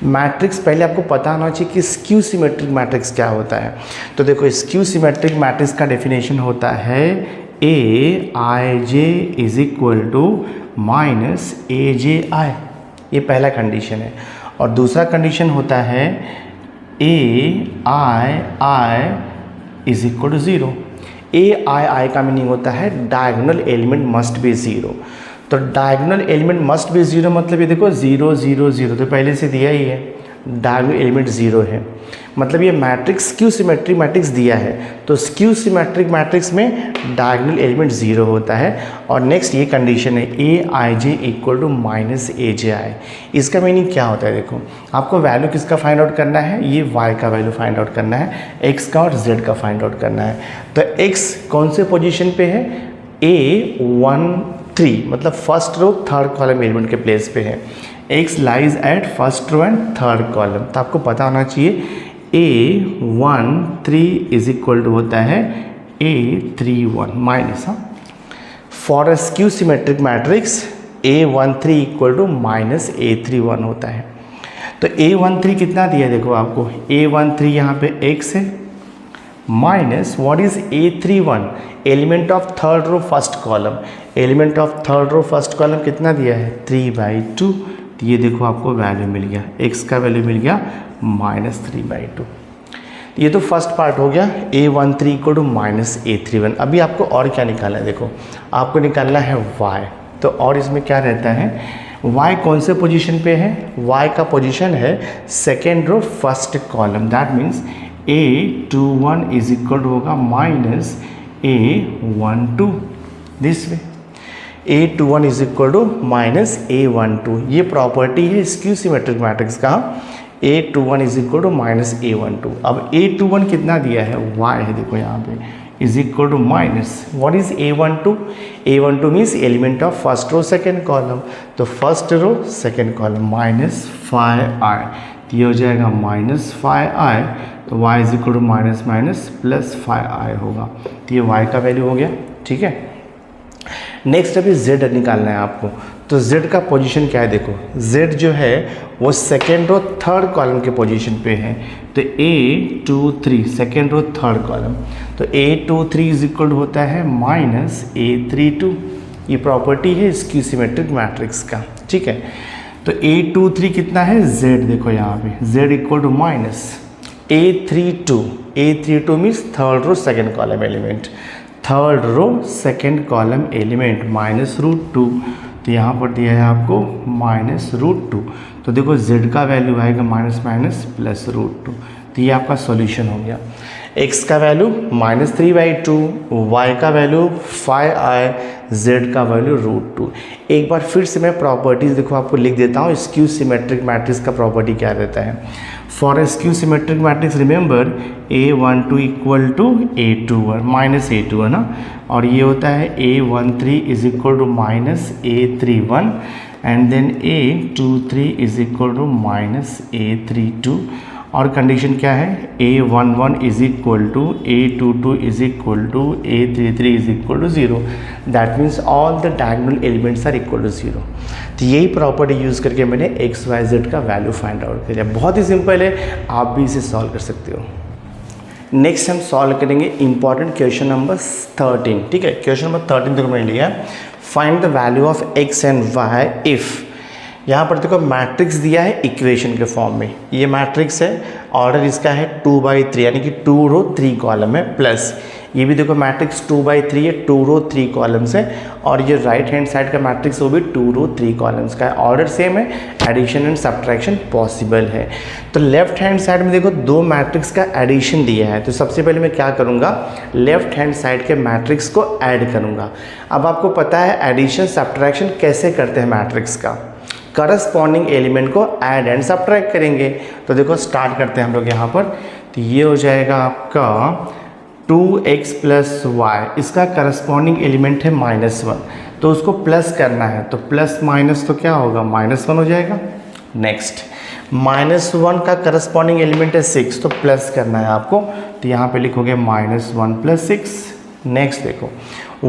मैट्रिक्स, पहले आपको पता होना चाहिए कि स्क्यू सिमेट्रिक मैट्रिक्स क्या होता है। तो देखो स्क्यू सिमेट्रिक मैट्रिक्स का डेफिनेशन होता है ए आई j is equal to minus ए जे आई, ये पहला कंडीशन है। और दूसरा कंडीशन होता है ए आई इज इक्वल टू 0। ए आई का मीनिंग होता है डायगोनल एलिमेंट मस्ट बी 0। तो डायगोनल एलिमेंट मस्ट बी 0 मतलब ये देखो 0 0 0 तो पहले से दिया ही है, डायगोनल एलिमेंट 0 है, मतलब ये मैट्रिक्स स्क्यू सिमेट्रिक मैट्रिक्स दिया है। तो स्क्यू सिमेट्रिक मैट्रिक्स में डायगोनल एलिमेंट 0 होता है। और नेक्स्ट ये कंडीशन है ए आई जे इक्वल टू माइनस ए जे आई। इसका मीनिंग क्या होता है, देखो आपको वैल्यू किसका फाइंड आउट करना है, ये y का वैल्यू फाइंड आउट करना है, x का और z का फाइंड आउट करना है। तो x कौन से पोजीशन पे है, A1 3 मतलब first row third column element के प्लेस पे है। x lies at first row and third column, तो आपको पता होना चाहिए A1 3 इज इक्वल टू होता है A31 माइनस, हाँ, for a skew symmetric matrix A13 equal to minus A31 होता है। तो A13 कितना दिया है, देखो आपको A13 यहाँ पे x है, minus what is A31 element of third row first column, element of third row first column कितना दिया है 3/2। तो ये देखो आपको वैल्यू मिल गया, x का वैल्यू मिल गया -3/2। ये तो फर्स्ट पार्ट हो गया A13 equal to minus A31। अभी आपको और क्या निकालना है, देखो आपको निकालना है y। तो और इसमें क्या रहता है, y कौन से पोजीशन पे है, y का पोजीशन है second row first column, that means A21 is equal to होगा minus A12 this way, A21 is equal to minus A12। ये प्रॉपर्टी है स्क्यू सिमेट्रिक मैट्रिक्स का, A21 is equal to minus A12। अब A21 कितना दिया है, y है, देखो यहाँ पे is equal to minus what is A12, A12 means element of first row second column, तो first row second column minus 5i, तो ये हो जाएगा माइनस 5i, तो y is equal to minus minus plus 5i होगा। तो ये y का वैल्यू हो गया, ठीक है। नेक्स्ट अभी z निकालना है आपको। तो z का पोजीशन क्या है, देखो z जो है वो सेकेंड रो थर्ड कॉलम के पोजीशन पे है। तो A23 second row third column, तो A23 इज इक्वल होता है माइनस A32। ये प्रॉपर्टी है स्क्यू सिमेट्रिक मैट्रिक्स का, ठीक है। तो A23 कितना है, Z देखो यहाँ पे Z equal to minus A32 means third row second column element, third row second column element -√2, तो यहाँ पर दिया है आपको -√2, तो देखो Z का वैल्यू आएगा माइनस माइनस +√2, तो ये आपका सॉल्यूशन हो गया। x का वैल्यू -3/2, y का वैल्यू 5i, z का वैल्यू √2। एक बार फिर से मैं प्रॉपर्टीज़ देखो आपको लिख देता हूँ, स्क्यू सिमेट्रिक मैट्रिक्स का प्रॉपर्टी क्या रहता है। For skew symmetric matrix remember A12 equal to A21 minus A2 है ना, और ये होता है A13 is equal to minus A31 and then A23 is equal to minus A32, और कंडीशन क्या है, A11 is equal to A22 is equal to A33 is equal to 0, that means all the diagonal elements are equal to 0। तो यही property use करके मैंने x y z का value find out किया। बहुत ही सिंपल है, आप भी इसे सॉल्व कर सकते हो। नेक्स्ट हम सॉल्व करेंगे इंपॉर्टेंट क्वेश्चन नंबर 13, ठीक है। क्वेश्चन नंबर 13 तक मैंने लिया है, find the value of x and y if, यहाँ पर देखो मैट्रिक्स दिया है इक्वेशन के फॉर्म में, ये मैट्रिक्स है, ऑर्डर इसका है 2/3 यानी कि 2 रो 3 कॉलम है, प्लस ये भी देखो मैट्रिक्स 2/3 है, 2 रो 3 कॉलम्स है, और ये राइट हैंड साइड का मैट्रिक्स वो भी 2 रो 3 कॉलम्स का है, ऑर्डर सेम है, एडिशन एंड सब्ट्रैक्शन पॉसिबल है। तो लेफ्ट हैंड साइड में देखो दो मैट्रिक्स का एडिशन दिया है, तो सबसे पहले मैं क्या करूँगा, लेफ्ट हैंड साइड के मैट्रिक्स को ऐड करूँगा। अब आपको पता है एडिशन सब्ट्रैक्शन कैसे करते हैं मैट्रिक्स का, करस्पॉन्डिंग एलिमेंट को ऐड एंड सब्ट्रैक्ट करेंगे। तो देखो स्टार्ट करते हैं हम लोग यहाँ पर, तो ये हो जाएगा आपका 2x + y, इसका करस्पॉन्डिंग एलिमेंट है -1, तो उसको प्लस करना है, तो प्लस माइनस तो क्या होगा, -1 हो जाएगा। नेक्स्ट -1 का करस्पॉन्डिंग एलिमेंट है 6, तो प्लस करना है आपको, तो यहाँ पे लिखोगे -1 + 6। नेक्स्ट देखो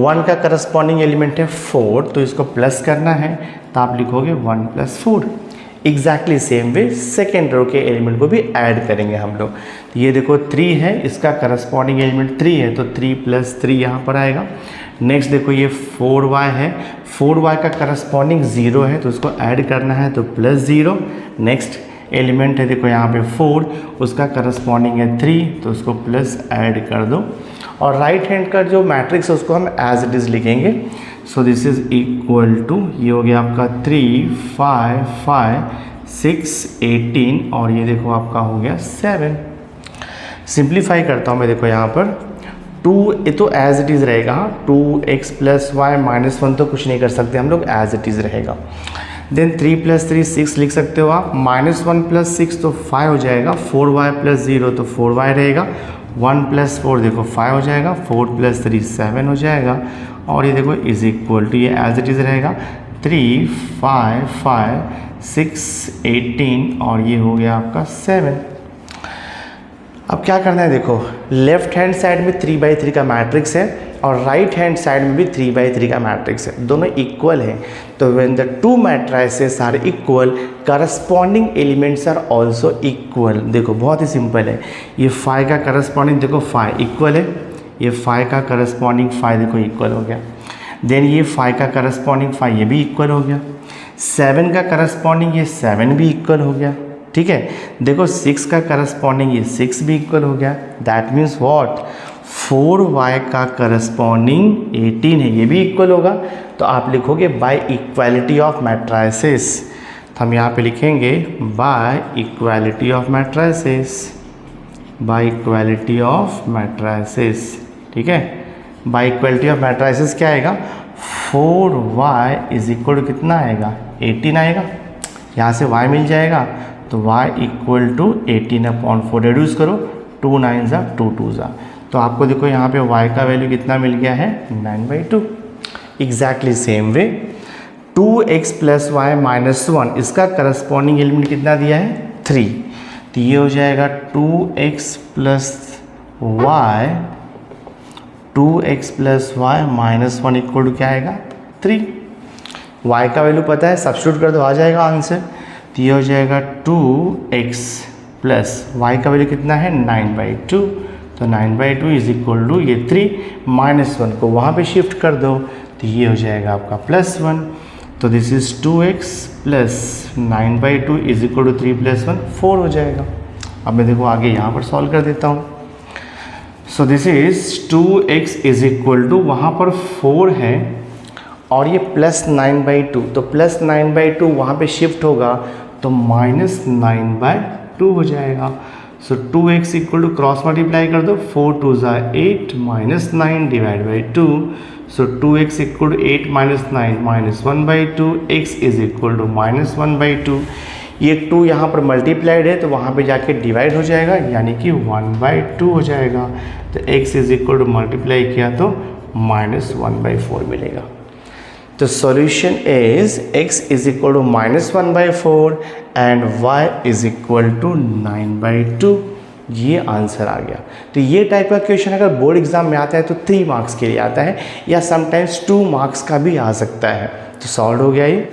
1 का करस्पॉन्डिंग एलिमेंट है 4, तो इसको प्लस करना है, तो आप लिखोगे 1 + 4। Exactly same way second row के एलिमेंट को भी ऐड करेंगे हम लोग। तो ये देखो 3 है, इसका करस्पॉन्डिंग एलिमेंट 3 है, तो 3 + 3 यहाँ पर आएगा। नेक्स्ट देखो ये 4y है, 4y का करस्पॉन्डिंग 0 है, तो उसको ऐड करना है, तो +0। नेक्स्ट एलिमेंट है देखो यहाँ पे 4, उसका करस्पॉन्डिंग है 3, तो उसको प्लस ऐड कर दो, और राइट हैंड का जो मैट्रिक्स है उसको हम एज इट इज़ लिखेंगे। So this is equal to, ये हो गया आपका 3 5 5 6 18, और ये देखो आपका हो गया 7। सिंप्लीफाई करता हूँ मैं, देखो यहाँ पर 2, ये तो एज इट इज़ रहेगा, 2x + y -1 तो कुछ नहीं कर सकते हम लोग, एज इट इज़ रहेगा। देन 3 + 3 6 लिख सकते हो आप, -1 + 6 तो 5 हो जाएगा, 4y + 0 तो 4y रहेगा, 1 + 4 देखो 5 हो जाएगा, 4 + 3 7 हो जाएगा, और ये देखो इज इक्वल टू, ये एज इट इज़ रहेगा 3 5 5 6 18, और ये हो गया आपका 7। अब क्या करना है, देखो लेफ्ट हैंड साइड में 3/3 का मैट्रिक्स है, और राइट हैंड साइड में भी 3/3 का मैट्रिक्स है, दोनों इक्वल है। तो when the two matrices are equal, corresponding elements are also equal. देखो बहुत ही सिंपल है, ये 5 का करस्पॉन्डिंग देखो 5 इक्वल है, ये 5 का करस्पॉन्डिंग 5 देखो इक्वल हो गया। देन ये 5 का करस्पॉन्डिंग 5 ये भी इक्वल हो गया। 7 का करस्पॉन्डिंग ये 7 भी इक्वल हो गया, ठीक है। देखो 6 का करस्पॉन्डिंग ये 6 भी इक्वल हो गया, दैट मीन्स व्हाट, 4y का करस्पॉन्डिंग 18 है, ये भी इक्वल होगा। तो आप लिखोगे बाय इक्वालिटी ऑफ मैट्राइसेस, तो हम यहाँ पे लिखेंगे by equality of matrices, by equality of matrices, ठीक है। बाय इक्वालिटी ऑफ मैट्राइसेस क्या आएगा, 4y इज इक्वल टू कितना आएगा, 18 आएगा, यहाँ से y मिल जाएगा, तो y इक्वल टू 18/4 रिड्यूस करो, 2 9s are 2 2s are, तो आपको देखो यहाँ पे y का वैल्यू कितना मिल गया है, 9/2। एग्जैक्टली सेम वे 2x + y -1, इसका करस्पॉन्डिंग एलिमेंट कितना दिया है, 3, तो ये हो जाएगा 2x + y -1 इक्वल टू क्या आएगा, 3। y का वैल्यू पता है, सब्स्टिट्यूट कर दो आ जाएगा आंसर, तो ये हो जाएगा 2x + y का वैल्यू कितना है, 9/2, तो 9/2 इज इक्वल टू ये 3 -1 को वहाँ पे शिफ्ट कर दो, तो ये हो जाएगा आपका +1। तो this is 2x plus 9/2 is equal to 3 + 1 4 हो जाएगा। अब मैं देखो आगे यहाँ पर सॉल्व कर देता हूँ। So this is 2x is equal to, वहाँ पर 4 है और ये प्लस 9/2, तो प्लस 9/2 वहाँ पे शिफ्ट होगा तो माइनस 9/2 हो जाएगा। So 2x equal to cross multiply कर दो, 4 2 ज़ा 8 minus 9 divide by 2। So 2x equal to 8 minus 9 minus 1/2, x is equal to minus 1/2। ये 2 यहाँ पर मल्टीप्लाइड है तो वहाँ पे जाके डिवाइड हो जाएगा, यानी कि 1/2 हो जाएगा। तो x is equal to multiply किया तो माइनस 1/4 मिलेगा। तो solution is x is equal to minus 1/4 and y is equal to 9/2। ये आंसर आ गया। तो ये टाइप का क्वेश्चन अगर बोर्ड एग्जाम में आता है तो 3 मार्क्स के लिए आता है या समटाइम्स 2 मार्क्स का भी आ सकता है। तो सॉल्व हो गया ये।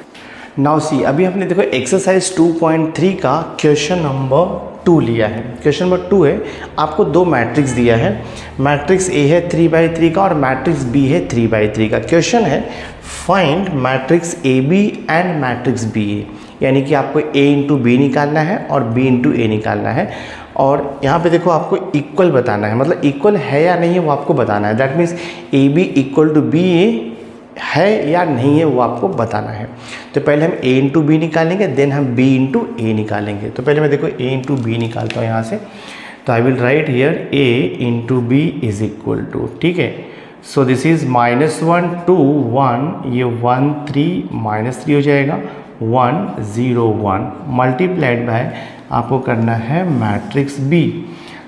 नाउ सी, अभी हमने देखो एक्सरसाइज 2.3 का क्वेश्चन नंबर 2 लिया है। क्वेश्चन नंबर 2 है, आपको 2 मैट्रिक्स दिया है। मैट्रिक्स ए है 3/3 का और मैट्रिक्स बी है 3/3 का। क्वेश्चन है find matrix A B and matrix B A, यानी कि आपको ए इंटू बी निकालना है और बी इंटू ए निकालना है। और यहाँ पे देखो आपको इक्वल बताना है, मतलब इक्वल है या नहीं है वो आपको बताना है। That means A B equal to B A है या नहीं है वो आपको बताना है। तो पहले हम a इंटू बी निकालेंगे, देन हम b इंटू ए निकालेंगे। तो पहले मैं देखो a इंटू बी निकालता हूँ यहाँ से। तो I will write here a into b is equal to, ठीक है। सो दिस इज -1 2 1, ये 1 3 -3 हो जाएगा, 1 0 1 मल्टीप्लाइड बाय आपको करना है मैट्रिक्स b।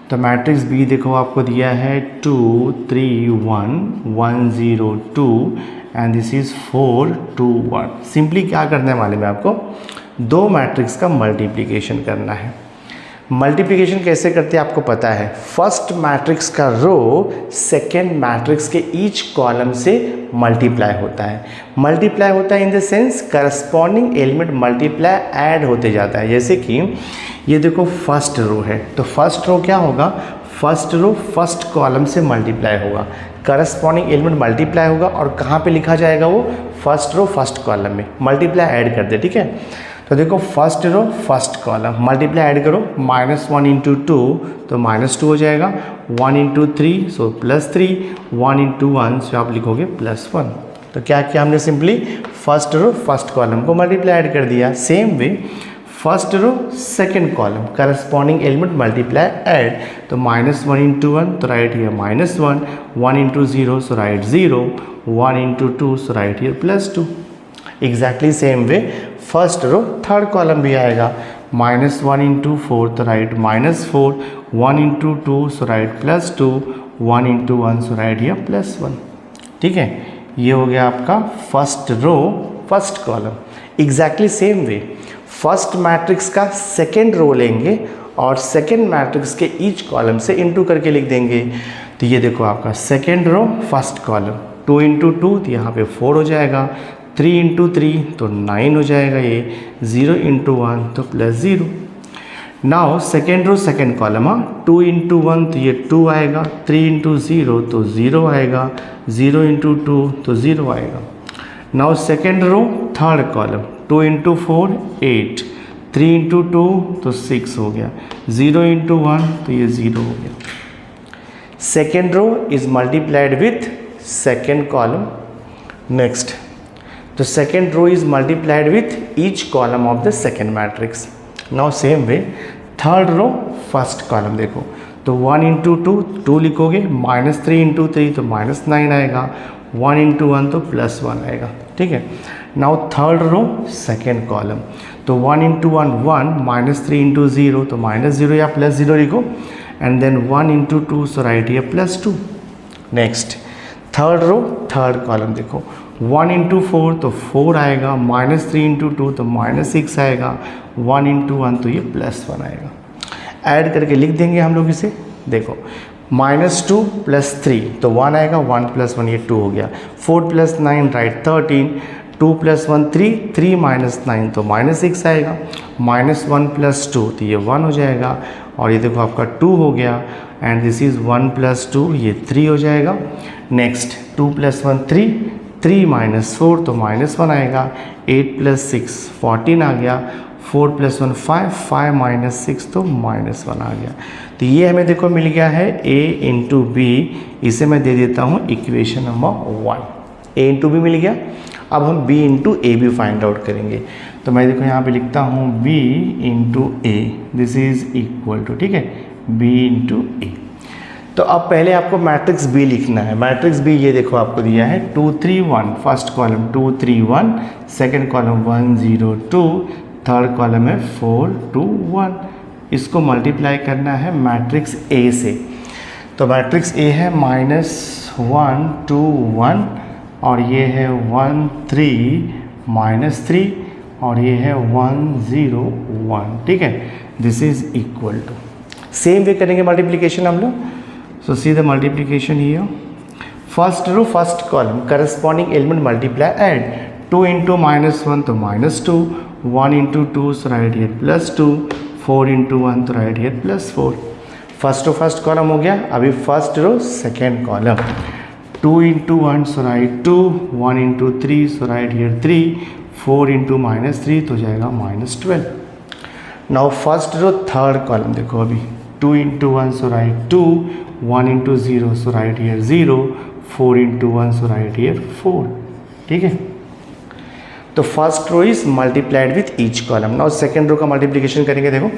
तो मैट्रिक्स b देखो आपको दिया है 2 3 1 1 0 2 एंड दिस इज 4 2 1। सिंपली क्या करना है मालूम है आपको, 2 मैट्रिक्स का मल्टीप्लिकेशन करना है। मल्टीप्लिकेशन कैसे करते हैं आपको पता है। फर्स्ट मैट्रिक्स का रो सेकेंड मैट्रिक्स के ईच कॉलम से मल्टीप्लाई होता है। मल्टीप्लाई होता है in the sense corresponding element multiply add होते जाता है। जैसे कि ये देखो फर्स्ट रो है, तो फर्स्ट रो क्या होगा, फर्स्ट रो फर्स्ट कॉलम से मल्टीप्लाई होगा, करस्पॉन्डिंग एलिमेंट मल्टीप्लाई होगा और कहाँ पे लिखा जाएगा वो, फर्स्ट रो फर्स्ट कॉलम में। मल्टीप्लाई ऐड कर दे, ठीक है। तो देखो first row first column, multiply add करो, -1 इंटू 2 तो -2 हो जाएगा, 1 इंटू 3 सो +3, 1 इंटू 1 सो आप लिखोगे +1। तो क्या किया हमने, simply first row first column को मल्टीप्लाई ऐड कर दिया। Same way first row second column corresponding element multiply add, तो -1 इंटू 1 तो right here -1, 1 into 0 so write 0, 1 into 2 so write here +2। Exactly same way first row third column भी आएगा, -1 into 4 तो write -4, 1 into 2 so write +2, 1 into 1 so write here +1। ठीक है, ये हो गया आपका first row first column. Exactly same way first matrix का सेकेंड रो लेंगे और सेकेंड मैट्रिक्स के ईच कॉलम से इंटू करके लिख देंगे। तो ये देखो आपका second row first column, 2 into 2 तो यहाँ पे 4 हो जाएगा, 3 इंटू 3 तो 9 हो जाएगा, ये 0 इंटू 1 तो +0। Now second row second column, 2 into 1 तो ये 2 आएगा, 3 इंटू 0 तो 0 आएगा, 0 इंटू 2 तो 0 आएगा। Now second row third column, 2 into 4 8, 3 into 2 तो 6 हो गया, 0 इंटू 1 तो ये 0 हो गया। Second row is multiplied with second column. Next, तो second row is multiplied with each column of the second matrix. Now same way third row first column देखो, तो 1 इंटू 2 2 लिखोगे, -3 इंटू 3 तो -9 आएगा, 1 इंटू 1 तो +1 आएगा। ठीक है, now third row second column, तो 1 इंटू 1 1, -3 इंटू 0 तो -0 या +0 लिखो, and then 1 into 2 so write here +2। Next third row third column देखो, 1 इंटू 4 तो 4 आएगा, -3 इंटू 2 तो -6 आएगा, 1 इंटू 1 तो ये +1 आएगा। ऐड करके लिख देंगे हम लोग इसे, देखो -2 + 3 तो 1 आएगा, 1 + 1 ये 2 हो गया, 4 + 9 राइट 13, 2 + 1 3, 3 - 9 तो -6 आएगा, -1 + 2 तो ये 1 हो जाएगा, और ये देखो आपका 2 हो गया, एंड दिस इज़ 1 + 2 ये 3 हो जाएगा। नेक्स्ट 2 + 1 3, 3 माइनस 4 तो -1 आएगा, 8 प्लस 6 14 आ गया, 4 प्लस 1 5, 5 माइनस 6 तो -1 आ गया। तो ये हमें देखो मिल गया है a इंटू बी, इसे मैं दे देता हूँ equation number 1। a into B मिल गया। अब हम b इंटू ए भी फाइंड आउट करेंगे। तो मैं देखो यहाँ पे लिखता हूँ b into a, this is equal to, ठीक है, b इंटू ए। तो अब पहले आपको मैट्रिक्स B लिखना है। मैट्रिक्स B ये देखो आपको दिया है 2 3 1, first column 2 3 1, second column 1 0 2, third column है 4 2 1। इसको मल्टीप्लाई करना है मैट्रिक्स A से। तो मैट्रिक्स A है -1 2 1, और ये है 1 3 -3, और ये है 1 0 1, ठीक है। This is equal to, same way करेंगे मल्टीप्लीकेशन हम लोग। So see the multiplication here. First row, first column, corresponding element multiply, add 2 into -1 तो -2, 1 into 2 so write here +2, 4 into 1 तो write here +4। First row first column हो गया। अभी first row second column, 2 into 1 so write 2, 1 into 3 so write here 3, 4 into -3 तो जाएगा -12। Now first row third column देखो, अभी 2 into 1 so write 2, 1 into 0 so write here 0, 4 into 1 so write here 4, ठीक है। तो first row is multiplied with each column. Now second row का multiplication करेंगे। देखो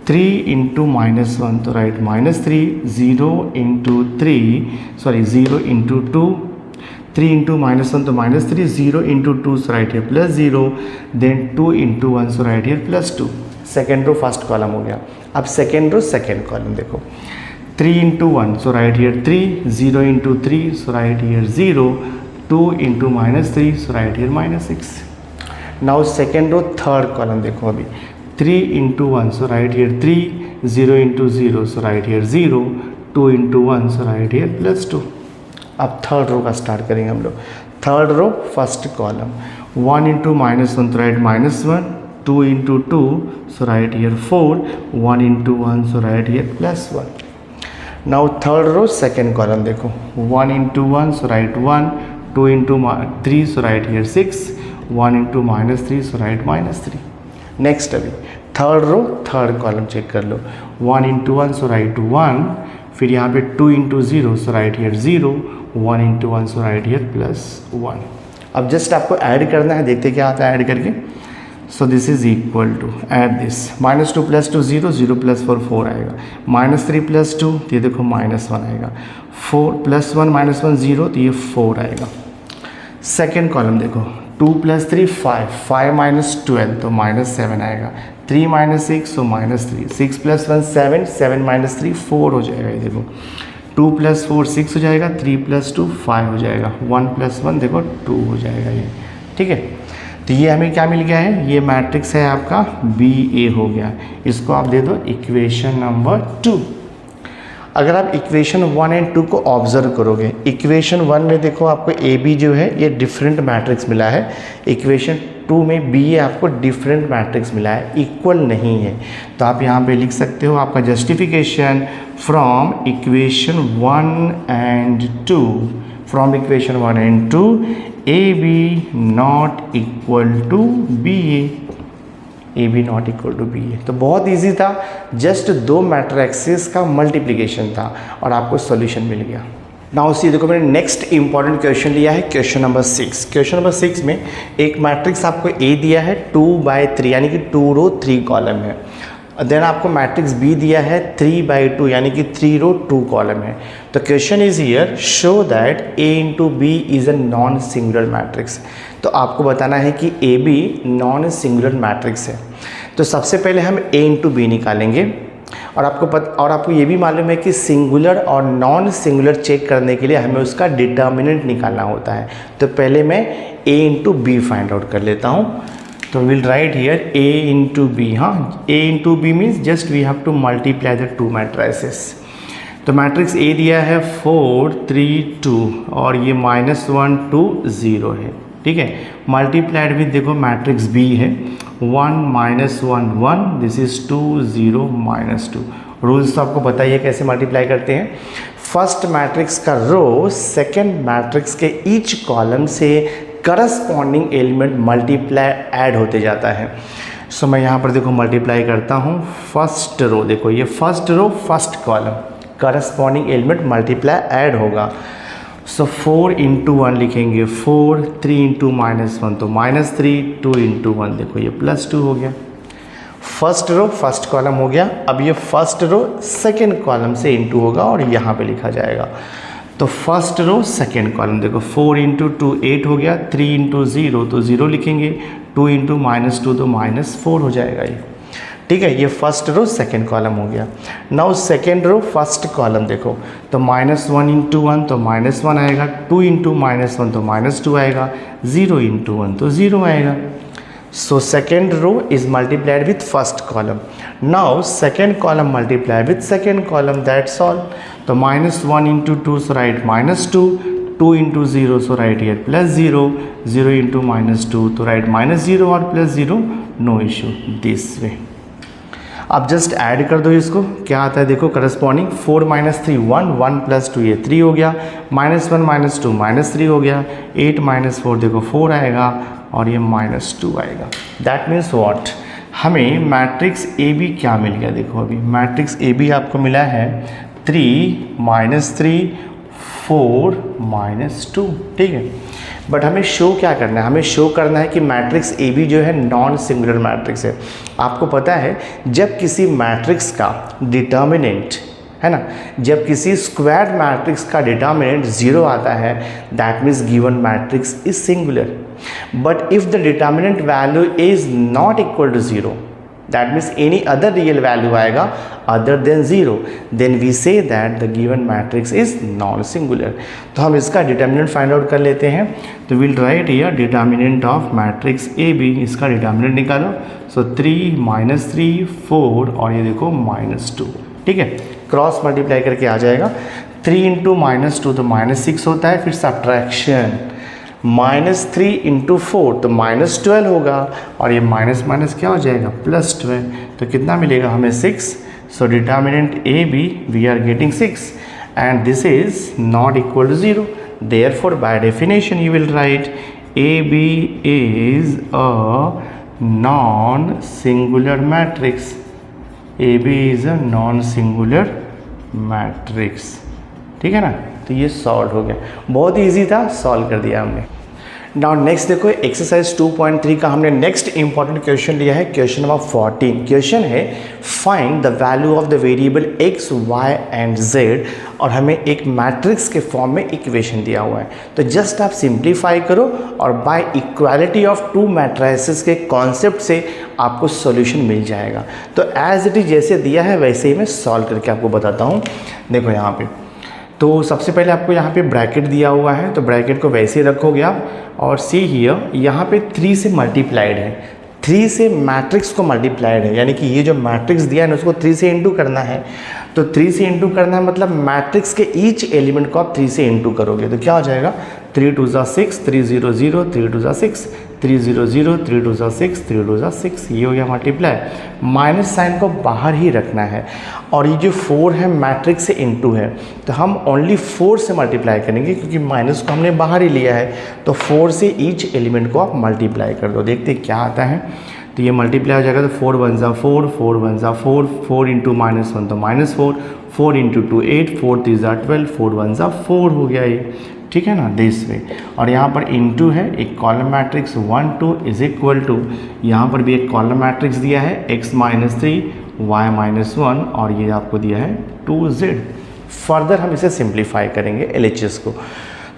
3 into -1 तो राइट -3, 0 into 2, 3 into -1 तो -3, 0 into 2 so write here +0, then 2 into 1 so write here +2। Second row first column हो गया। अब सेकेंड रो सेकेंड कॉलम देखो, 3 into 1 so write here 3, 0 into 3 so write here 0, 2 into -3 so write here -6। Now second row third column देखो, अभी 3 into 1 so write here 3, 0 into 0 so write here 0, 2 into 1 so write here +2। अब third row का start करेंगे हम लोग। Third row first column, 1 into -1 तो write -1, 2 into 2 so write here 4, 1 into 1 so write here +1। Now third row second column देखो, 1 into 1 so write 1, 2 into 3 so write here 6, 1 into -3 so write -3। Next अभी third row third column check कर लो, 1 into 1 so write 1, फिर यहाँ पे 2 into 0 so write here 0, 1 into 1 so write here +1। अब just आपको add करना है, देखते क्या आता है ऐड करके। So this is equal to, add this, -2 + 2 0, 0 + 4 4 आएगा, -3 + 2 ये देखो -1 आएगा, 4 + 1 -1 0 तो ये 4 आएगा। सेकेंड कॉलम देखो, 2 + 3 5, 5 - 12 तो -7 आएगा, 3 - 6 तो -3, 6 + 1 7, 7 - 3 4 हो जाएगा। ये देखो 2 + 4 6 हो जाएगा, 3 + 2 5 हो जाएगा, 1 + 1 देखो 2 हो जाएगा ये, ठीक है। तो ये हमें क्या मिल गया है, ये मैट्रिक्स है आपका BA हो गया। इसको आप दे दो इक्वेशन नंबर 2। अगर आप इक्वेशन 1 एंड 2 को ऑब्जर्व करोगे, इक्वेशन 1 में देखो आपको AB जो है ये डिफरेंट मैट्रिक्स मिला है, इक्वेशन 2 में BA आपको डिफरेंट मैट्रिक्स मिला है, इक्वल नहीं है। तो आप यहाँ पे लिख सकते हो आपका justification from equation 1 and 2, from equation 1 and 2 AB not equal to BA, AB not equal to BA। तो बहुत इजी था, जस्ट 2 मैट्रिक्सेस का मल्टीप्लिकेशन था और आपको सॉल्यूशन मिल गया। नाउ सी देखो मैंने नेक्स्ट इंपॉर्टेंट क्वेश्चन लिया है, क्वेश्चन नंबर 6। क्वेश्चन नंबर 6 में एक मैट्रिक्स आपको A दिया है 2/3 यानी कि 2 रो 3 कॉलम है। देन आपको मैट्रिक्स B दिया है 3/2 यानी कि 3 रो 2 कॉलम है। तो question is here, show that A into B is a non singular matrix. तो आपको बताना है कि AB नॉन सिंगुलर मैट्रिक्स है। तो सबसे पहले हम A इंटू B निकालेंगे और आपको ये भी मालूम है कि सिंगुलर और नॉन सिंगुलर चेक करने के लिए हमें उसका डिटर्मिनेंट निकालना होता है। तो पहले मैं A into B find out कर लेता हूँ। तो will write here A into B। हाँ, A into B means just we have to multiply the 2 matrices. तो मैट्रिक्स A दिया है 4 3 2 और ये -1 2 0 है, ठीक है। मल्टीप्लाइड विथ देखो मैट्रिक्स B है 1 -1 1, दिस इज 2 0 -2। रूल्स तो आपको बताइए कैसे मल्टीप्लाई करते हैं। फर्स्ट मैट्रिक्स का रो सेकेंड मैट्रिक्स के ईच कॉलम से करस्पॉन्डिंग एलिमेंट मल्टीप्लाई ऐड होते जाता है। सो मैं यहाँ पर देखो मल्टीप्लाई करता हूँ फर्स्ट रो, देखो ये first row first column, corresponding element multiply add होगा। सो 4 इंटू 1 लिखेंगे 4, 3 इंटू -1 तो -3, 2 इंटू 1 देखो ये +2 हो गया। फर्स्ट रो फर्स्ट कॉलम हो गया। अब ये फर्स्ट रो सेकेंड कॉलम से इंटू होगा और यहाँ पे लिखा जाएगा। तो फर्स्ट रो सेकेंड कॉलम देखो 4 इंटू 2 8 हो गया, 3 इंटू 0 तो 0 लिखेंगे, 2 इंटू -2 तो -4 हो जाएगा ये, ठीक है। ये फर्स्ट रो सेकेंड कॉलम हो गया। Now second row first column देखो तो -1 इंटू 1 तो -1 आएगा, 2 इंटू -1 तो -2 आएगा, 0 इंटू 1 तो 0 आएगा। So second row is multiplied with first column. Now second column multiplied with second column, that's all. So -1 into 2 so write -2, 2 into 0 so write here +0, 0 into -2 तो write -0 और +0, no issue this way. अब just add कर दो इसको, क्या आता है देखो करस्पॉन्डिंग 4 - 3 1, 1 + 2 ये 3 हो गया, -1 - 2 -3 हो गया, 8 - 4 देखो 4 आएगा और ये -2 आएगा। दैट मीन्स व्हाट, हमें मैट्रिक्स ए बी क्या मिल गया देखो, अभी मैट्रिक्स ए बी आपको मिला है 3 -3 4 -2, ठीक है। बट हमें शो क्या करना है, हमें शो करना है कि मैट्रिक्स ए बी जो है नॉन सिंगुलर मैट्रिक्स है। आपको पता है जब किसी मैट्रिक्स का डिटर्मिनेंट है ना, जब किसी स्क्वायर्ड मैट्रिक्स का डिटर्मिनेंट 0 आता है that means given matrix is singular. But if the determinant value is not equal to 0 that means any other real value आएगा other than 0 then we say that the given matrix is non singular. तो हम इसका determinant find out कर लेते हैं। तो will write here determinant of matrix A B, इसका determinant निकालो। सो 3 -3 4 और ये देखो -2, ठीक है। क्रॉस मल्टीप्लाई करके आ जाएगा, 3 इंटू -2 तो -6 होता है, फिर सब्ट्रैक्शन -3 इंटू 4 तो -12 होगा और ये माइनस क्या हो जाएगा +12, तो कितना मिलेगा हमें 6। So determinant A B we are getting 6 and this is not equal to 0, therefore by definition you will write A B is a non singular matrix, A B is a non singular matrix, ठीक है ना। तो ये solve हो गया, बहुत easy था, solve कर दिया हमने। नाउ नेक्स्ट देखो एक्सरसाइज 2.3 का हमने नेक्स्ट इंपॉर्टेंट क्वेश्चन लिया है, क्वेश्चन नंबर 14। क्वेश्चन है find the value of the variable x, y and z और हमें एक मैट्रिक्स के फॉर्म में इक्वेशन दिया हुआ है। तो जस्ट आप सिंप्लीफाई करो और by equality of to matrices के कॉन्सेप्ट से आपको सॉल्यूशन मिल जाएगा। तो एज इट इज जैसे दिया है वैसे ही मैं सॉल्व करके आपको बताता हूँ। देखो यहाँ पे तो सबसे पहले आपको यहाँ पे ब्रैकेट दिया हुआ है, तो ब्रैकेट को वैसे ही रखोगे आप और सी हियर यहाँ पे 3 से मल्टीप्लाइड है, 3 से मैट्रिक्स को मल्टीप्लाइड है, यानी कि ये जो मैट्रिक्स दिया है ना उसको 3 से इंटू करना है। तो 3 से इंटू करना है मतलब मैट्रिक्स के ईच एलिमेंट को आप 3 से इंटू करोगे तो क्या हो जाएगा 3 2 6, 3 0 0, 3 2 6, 3 0 0, 3 2 6, 3 2 6, ये हो गया मल्टीप्लाई। माइनस साइन को बाहर ही रखना है और ये जो 4 है मैट्रिक्स से इंटू है तो हम ओनली 4 से मल्टीप्लाई करेंगे क्योंकि माइनस को हमने बाहर ही लिया है। तो 4 से ईच एलिमेंट को आप मल्टीप्लाई कर दो, देखते क्या आता है। तो ये मल्टीप्लाई हो जाएगा तो 4 1 जा 4, 4 1 जा 4, 4 इंटू -1 तो -4, 4 इंटू 2 8, 4 3 जा 12, 4 1 जा 4 हो गया ये, ठीक है ना, दिस वे। और यहाँ पर इंटू है एक column matrix 1 2 is equal to, यहाँ पर भी एक कॉलम मैट्रिक्स दिया है x -3 y -1 और ये आपको दिया है 2z। फर्दर हम इसे सिंप्लीफाई करेंगे LHS को,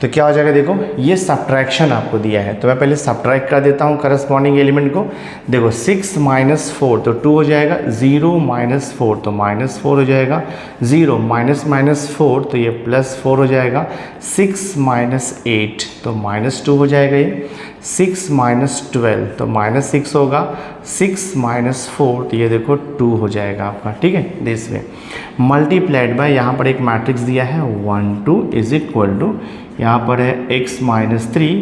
तो क्या हो जाएगा देखो ये सब्ट्रैक्शन आपको दिया है तो मैं पहले सब्ट्रैक्ट कर देता हूँ करस्पॉन्डिंग एलिमेंट को। देखो 6 -4 तो 2 हो जाएगा, 0 -4 तो -4 हो जाएगा, 0 -4 तो ये +4 हो जाएगा, 6 -8 तो -2 हो जाएगा ये, 6 -12 तो -6 होगा, 6 -4 तो ये देखो 2 हो जाएगा आपका, ठीक है। दिस वे मल्टीप्लाइड बाय यहाँ पर एक मैट्रिक्स दिया है 1 2 इज इक्वल टू, यहाँ पर है x -3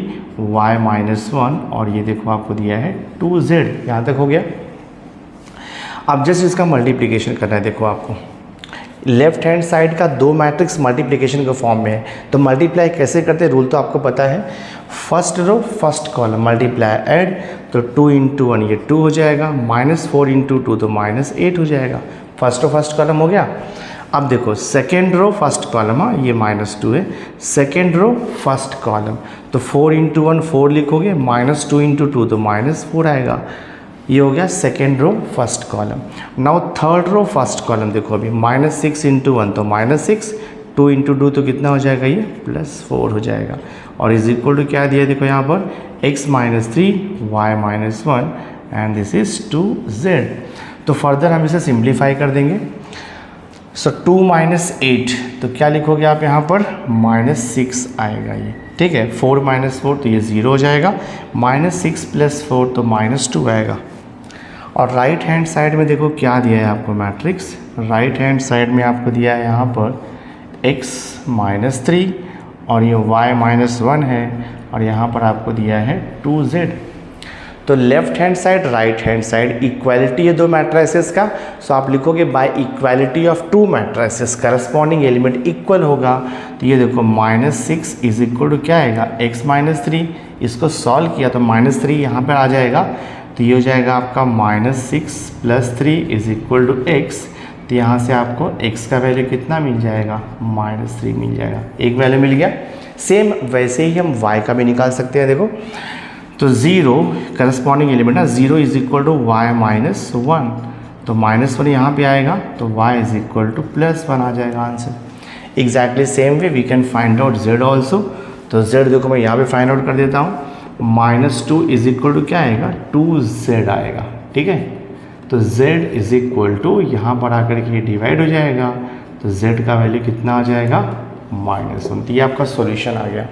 y -1 और ये देखो आपको दिया है 2z। यहाँ तक हो गया। अब जस्ट इसका मल्टीप्लिकेशन करना है, देखो आपको लेफ्ट हैंड साइड का दो मैट्रिक्स मल्टीप्लिकेशन के फॉर्म में है, तो मल्टीप्लाई कैसे करते हैं रूल तो आपको पता है, first row first column multiply add, तो 2 इंटू 1 ये 2 हो जाएगा, -4 इंटू 2 तो -8 हो जाएगा। फर्स्ट रो फर्स्ट कॉलम हो गया। अब देखो सेकेंड रो फर्स्ट कॉलम, हाँ ये -2 है, सेकेंड रो फर्स्ट कॉलम, तो 4 इंटू 1 4 लिखोगे, -2 इंटू 2 तो -4 आएगा। ये हो गया second row first column. Now third row first column देखो अभी, -6 इंटू 1 तो -6, 2 इंटू 2 तो कितना हो जाएगा ये +4 हो जाएगा, और इज इक्वल टू क्या दिया देखो यहाँ पर x - 3 y - 1 and this is 2z। तो फर्दर हम इसे सिंप्लीफाई कर देंगे। सो 2 - 8 तो क्या लिखोगे आप यहाँ पर -6 आएगा ये, ठीक है। 4 - 4 तो ये 0 हो जाएगा, -6 + 4 तो -2 आएगा। और राइट हैंड साइड में देखो क्या दिया है आपको मैट्रिक्स, राइट हैंड साइड में आपको दिया है यहाँ पर x - 3 और ये y - 1 है, और यहाँ पर आपको दिया है 2z। तो left hand side right hand side equality है दो मैट्रिसेस का, सो आप लिखोगे by equality of to matrices corresponding element equal होगा। तो ये देखो -6 इज इक्वल टू क्या आएगा x - 3, इसको सॉल्व किया तो -3 यहाँ पर आ जाएगा, तो ये हो जाएगा आपका -6 + 3 इज इक्वल टू x। तो यहाँ से आपको x का वैल्यू कितना मिल जाएगा -3 मिल जाएगा, एक वैल्यू मिल गया। सेम वैसे ही हम y का भी निकाल सकते हैं। देखो तो 0 करस्पॉन्डिंग एलिमेंट है, 0 इज इक्वल टू y - 1, तो -1 यहाँ पे आएगा, तो y इज इक्वल टू +1 आ जाएगा answer. Exactly same way we can find out z also. तो z देखो मैं यहाँ पे फाइंड आउट कर देता हूँ, -2 इज इक्वल टू क्या आएगा 2z आएगा, ठीक है। तो z इज इक्वल टू यहाँ पर आकर के ये डिवाइड हो जाएगा, तो z का वैल्यू कितना आ जाएगा -1। तो ये आपका सॉल्यूशन आ गया,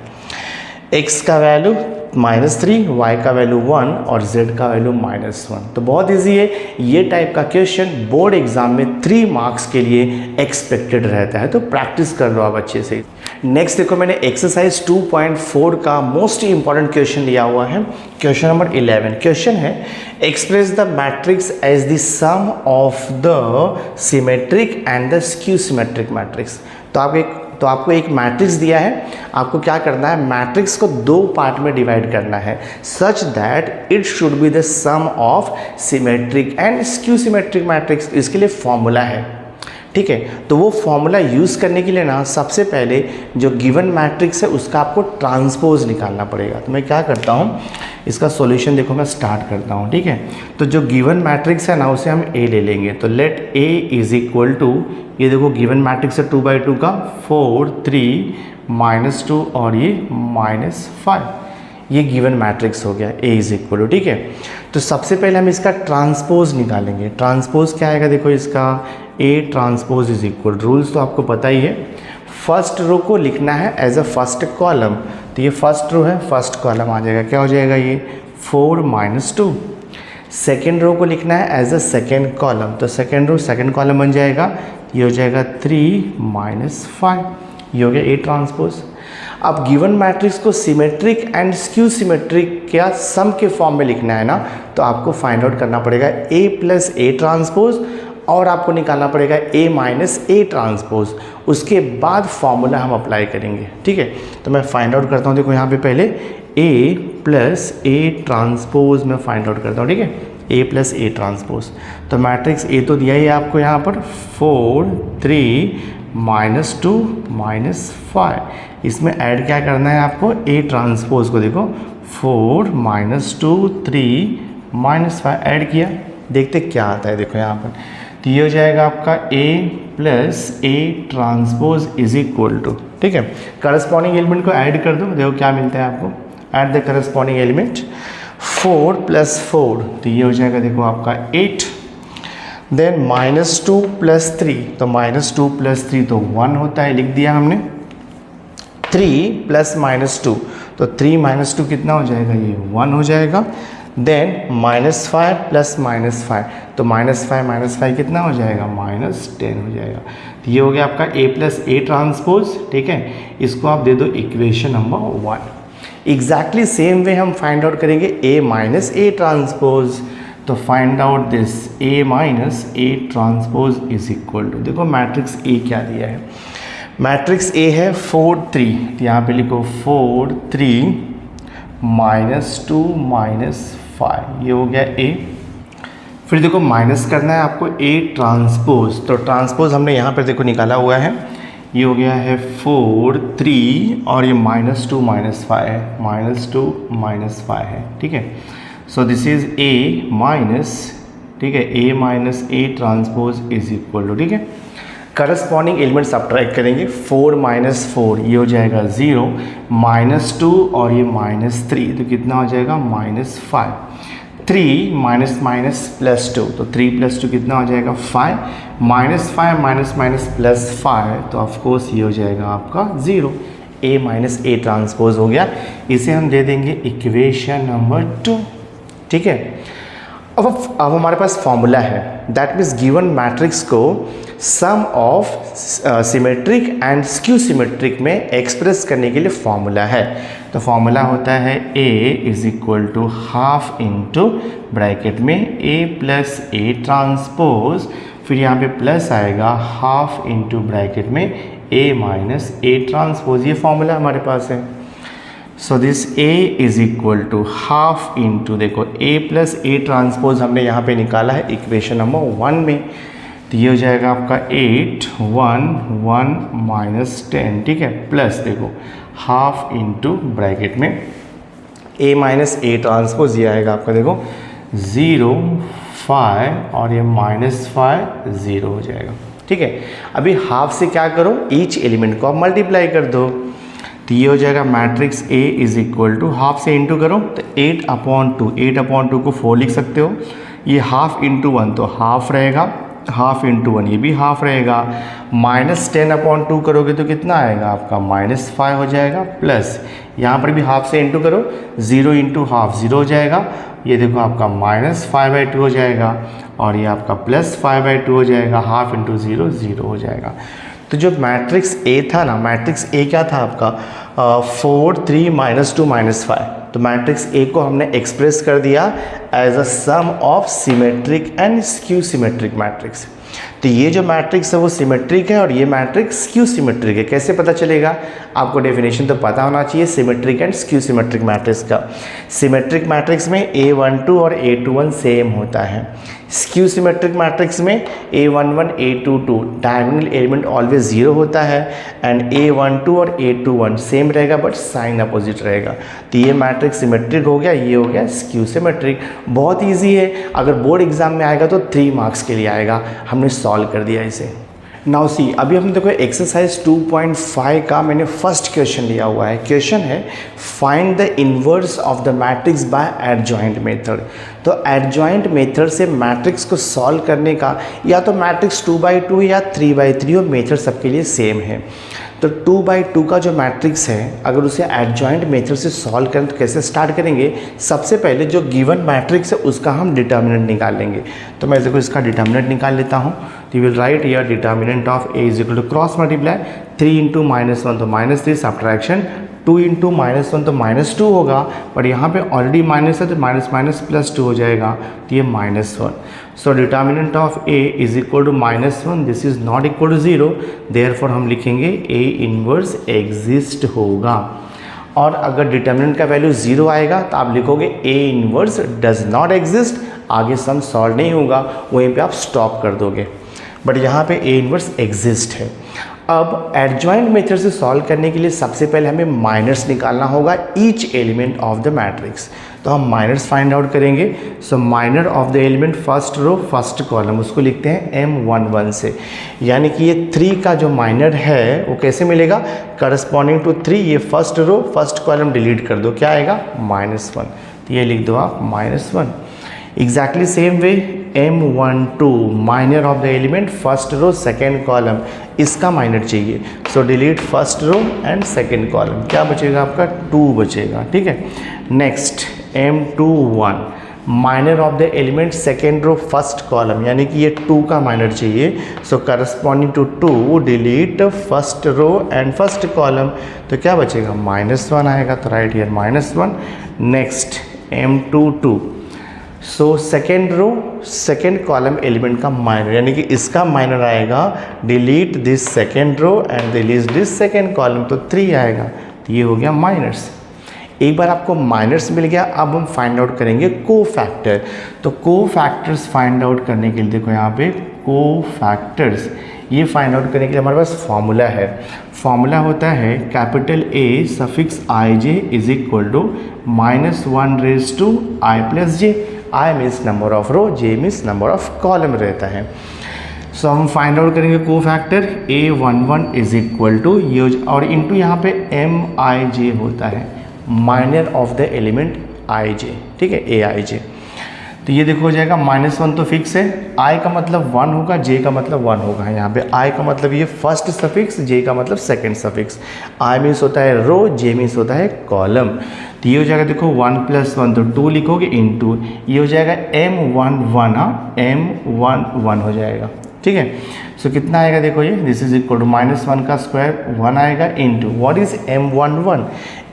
x का वैल्यू -3, y का वैल्यू 1 और z का वैल्यू -1। तो बहुत इजी है, ये टाइप का क्वेश्चन बोर्ड एग्जाम में 3 मार्क्स के लिए एक्सपेक्टेड रहता है, तो प्रैक्टिस कर लो आप अच्छे से। नेक्स्ट देखो मैंने एक्सरसाइज 2.4 का मोस्ट इंपॉर्टेंट क्वेश्चन लिया हुआ है, क्वेश्चन नंबर 11। क्वेश्चन है express the matrix as the sum of the symmetric and the skew symmetric matrix. तो आपको एक मैट्रिक्स दिया है, आपको क्या करना है मैट्रिक्स को 2 पार्ट में डिवाइड करना है, such that it should be the sum of symmetric and skew symmetric matrix. इसके लिए फॉर्मूला है, ठीक है। तो वो फॉर्मूला यूज़ करने के लिए ना सबसे पहले जो गिवन मैट्रिक्स है उसका आपको ट्रांसपोज निकालना पड़ेगा। तो मैं क्या करता हूँ, इसका सॉल्यूशन देखो मैं स्टार्ट करता हूँ, ठीक है। तो जो गिवन मैट्रिक्स है ना उसे हम A ले लेंगे, तो let A is equal to, ये देखो गिवन मैट्रिक्स है 2/2 का 4 3 -2 और ये -5, ये गिवन मैट्रिक्स हो गया A इज इक्वल टू, ठीक है। तो सबसे पहले हम इसका ट्रांसपोज निकालेंगे। ट्रांसपोज क्या आएगा देखो, इसका A transpose is equal, rules तो आपको पता ही है, फर्स्ट रो को लिखना है एज अ फर्स्ट कॉलम, तो ये फर्स्ट रो है फर्स्ट कॉलम आ जाएगा, क्या हो जाएगा ये 4 -2। सेकेंड रो को लिखना है एज अ सेकेंड कॉलम, तो सेकेंड रो सेकेंड कॉलम बन जाएगा, ये हो जाएगा 3 -5, ये हो गया A ट्रांसपोज। अब गिवन मैट्रिक्स को सिमेट्रिक एंड स्क्यू सिमेट्रिक क्या सम के फॉर्म में लिखना है ना, तो आपको फाइंड आउट करना पड़ेगा A + A ट्रांसपोज, और आपको निकालना पड़ेगा A - A ट्रांसपोज, उसके बाद फॉर्मूला हम अप्लाई करेंगे, ठीक है। तो मैं फाइंड आउट करता हूँ, देखो यहाँ पे पहले A + A ट्रांसपोज मैं फाइंड आउट करता हूँ, ठीक है। A + A ट्रांसपोज, तो मैट्रिक्स A तो दिया ही है आपको यहाँ पर 4 3 -2 -5, इसमें ऐड क्या करना है आपको A ट्रांसपोज को, देखो 4 -2 3 -5 ऐड किया, देखते क्या आता है। देखो यहाँ पर तो ये हो जाएगा आपका A + A transpose is equal to, ठीक है। करस्पॉन्डिंग एलिमेंट को ऐड कर दो, देखो क्या मिलता है आपको, ऐड द करस्पॉन्डिंग एलिमेंट 4 + 4, तो ये हो जाएगा देखो आपका 8, देन -2 + 3, तो -2 + 3 तो 1 होता है, लिख दिया हमने। 3 + -2, तो 3 - 2 कितना हो जाएगा, ये 1 हो जाएगा। देन -5 + -5, तो -5 कितना हो जाएगा -10 हो जाएगा। तो ये हो गया आपका A + A ट्रांसपोज, ठीक है। इसको आप दे दो equation number 1। Exactly same way हम फाइंड आउट करेंगे A - A ट्रांसपोज, तो find out this A minus A transpose is equal to, देखो मैट्रिक्स A क्या दिया है, मैट्रिक्स A है 4 3, तो यहाँ पे लिखो 4 3 -2 -5, ये हो गया A। फिर देखो माइनस करना है आपको A ट्रांसपोज, तो ट्रांसपोज हमने यहाँ पर देखो निकाला हुआ है, ये हो गया है 4 3 और ये -2 -5 है, -2 -5 है, ठीक है। So this is A minus, ठीक है, A minus A transpose is equal to, ठीक है। करस्पॉन्डिंग एलिमेंट सब्ट्रैक्ट करेंगे, 4 -4 ये हो जाएगा 0, -2 और ये -3, तो कितना हो जाएगा -5, 3 माइनस माइनस प्लस 2, तो 3 + 2 कितना हो जाएगा 5, -5 माइनस माइनस प्लस 5, तो ऑफकोर्स ये हो जाएगा आपका 0, A माइनस A ट्रांसपोज हो गया। इसे हम दे देंगे इक्वेशन नंबर 2, ठीक है। अब हमारे पास फॉर्मूला है, दैट मीन्स गिवन मैट्रिक्स को sum of symmetric and skew symmetric में एक्सप्रेस करने के लिए फॉर्मूला है। तो फॉर्मूला होता है A is equal to half into bracket में A प्लस A ट्रांसपोज, फिर यहाँ पे प्लस आएगा हाफ इंटू ब्रैकेट में A माइनस A ट्रांसपोज, ये फॉर्मूला हमारे पास है। So this A is equal to half into, देखो A प्लस A ट्रांसपोज हमने यहाँ पे निकाला है इक्वेशन नंबर 1 में, तो ये हो जाएगा आपका 8 1 1 -10, ठीक है, प्लस देखो हाफ इंटू ब्रैकेट में A माइनस A ट्रांसपोज, ये आएगा आपका देखो 0 5 और ये -5 0 हो जाएगा, ठीक है। अभी हाफ से क्या करो, ईच एलिमेंट को आप मल्टीप्लाई कर दो, तो ये हो जाएगा matrix A is equal to, half से इंटू करो तो 8/2, 8/2 को 4 लिख सकते हो, ये हाफ इंटू 1 तो हाफ रहेगा, हाफ इंटू 1 ये भी हाफ रहेगा, -10/2 करोगे तो कितना आएगा आपका -5 हो जाएगा, प्लस यहाँ पर भी हाफ से इंटू करो, 0 इंटू हाफ 0 हो जाएगा, ये देखो आपका -5/2 हो जाएगा और ये आपका +5/2 हो जाएगा, हाफ इंटू 0 0 हो जाएगा। तो जो मैट्रिक्स A था ना, मैट्रिक्स A क्या था आपका 4 3 -2 -5, तो मैट्रिक्स A को हमने एक्सप्रेस कर दिया as a sum of symmetric and skew symmetric matrix. तो ये जो मैट्रिक्स है वो सिमेट्रिक है और ये मैट्रिक्स स्क्यू सिमेट्रिक है। कैसे पता चलेगा, आपको डेफिनेशन तो पता होना चाहिए symmetric and skew symmetric matrix का। सिमेट्रिक मैट्रिक्स में A12 और A21 सेम होता है, स्क्यू सिमेट्रिक मैट्रिक्स में A11 A22 diagonal element always 0 होता है एंड A12 और A21 सेम रहेगा बट साइन अपोजिट रहेगा। तो ये मैट्रिक्स सिमेट्रिक हो गया, ये हो गया स्क्यू सिमेट्रिक। बहुत इजी है, अगर बोर्ड एग्जाम में आएगा तो 3 मार्क्स के लिए आएगा, हमने सॉल्व कर दिया इसे। नाउ सी, अभी हम देखो एक्सरसाइज 2.5 का मैंने फर्स्ट क्वेश्चन लिया हुआ है। क्वेश्चन है find the inverse of the matrix by adjoint method. तो एडजॉइंट मेथड से मैट्रिक्स को सॉल्व करने का, या तो मैट्रिक्स 2/2 या 3/3 और मेथड सबके लिए सेम है। तो 2/2 का जो मैट्रिक्स है, अगर उसे एडजॉइंट मेथड से सॉल्व करें तो कैसे स्टार्ट करेंगे, सबसे पहले जो गिवन मैट्रिक्स है उसका हम डिटर्मिनेंट निकाल लेंगे। तो मैं देखो इसका डिटर्मिनेंट निकाल लेता हूँ। तो you will write here determinant of A is equal to cross multiply 3 × -1 तो -3, सब्ट्रैक्शन 2 × -1 तो -2 होगा, पर यहाँ पे ऑलरेडी माइनस है तो माइनस +2 हो जाएगा, तो ये -1। So determinant of A is equal to -1, this is not equal to 0, therefore हम लिखेंगे A इनवर्स एग्जिस्ट होगा। और अगर डिटर्मिनेंट का वैल्यू 0 आएगा तो आप लिखोगे A inverse does not exist, आगे सम सॉल्व नहीं होगा, वहीं पे आप स्टॉप कर दोगे। बट यहाँ पे A इनवर्स एग्जिस्ट है। अब एडजॉइंट मेथड से सॉल्व करने के लिए सबसे पहले हमें माइनर्स निकालना होगा each element of the matrix. तो हम माइनर्स फाइंड आउट करेंगे। So minor of the element first row first column, उसको लिखते हैं M11 से, यानी कि ये 3 का जो माइनर है वो कैसे मिलेगा, करस्पॉन्डिंग टू 3, ये first row first column delete कर दो, क्या आएगा -1, तो ये लिख दो आप -1। Exactly same way M12 minor of the element first row second column, इसका माइनर चाहिए, so delete first row and second column, क्या बचेगा आपका 2 बचेगा, ठीक है। Next M21 minor of the element second row first column, यानी कि ये 2 का माइनर चाहिए, so corresponding to 2 delete first row and first column, तो क्या बचेगा -1 आएगा, तो right here -1। Next M22 so second row second column element का माइनर, यानी कि इसका माइनर आएगा delete this second row and delete this second column, तो 3 आएगा। तो ये हो गया माइनर्स। एक बार आपको माइनर्स मिल गया, अब हम फाइंड आउट करेंगे कोफैक्टर। तो कोफैक्टर्स फाइंड आउट करने के लिए देखो यहाँ पे कोफैक्टर्स, ये फाइंड आउट करने के लिए हमारे पास फॉर्मूला है। फॉर्मूला होता है capital A suffix i j is equal to -1 raise to i plus j. I means number of row, j means number of column रहता है। सो हम फाइंड आउट करेंगे cofactor A11 is equal to ये, और into यहाँ पे MIJ होता है, minor of the element i j, ठीक है, AIJ। तो ये देखो हो जाएगा -1 तो फिक्स है, I का मतलब 1 होगा, J का मतलब 1 होगा। यहाँ पे I का मतलब ये फर्स्ट सफिक्स, J का मतलब सेकंड सफिक्स। I मीन्स होता है रो, J मीन्स होता है कॉलम। तो ये हो जाएगा देखो 1 + 1 तो 2 लिखोगे इंटू, ये हो जाएगा M11, हाँ M11 हो जाएगा, ठीक है। सो कितना आएगा देखो ये, दिस इज इक्वल टू -1 का स्क्वायर 1 आएगा into what is M11।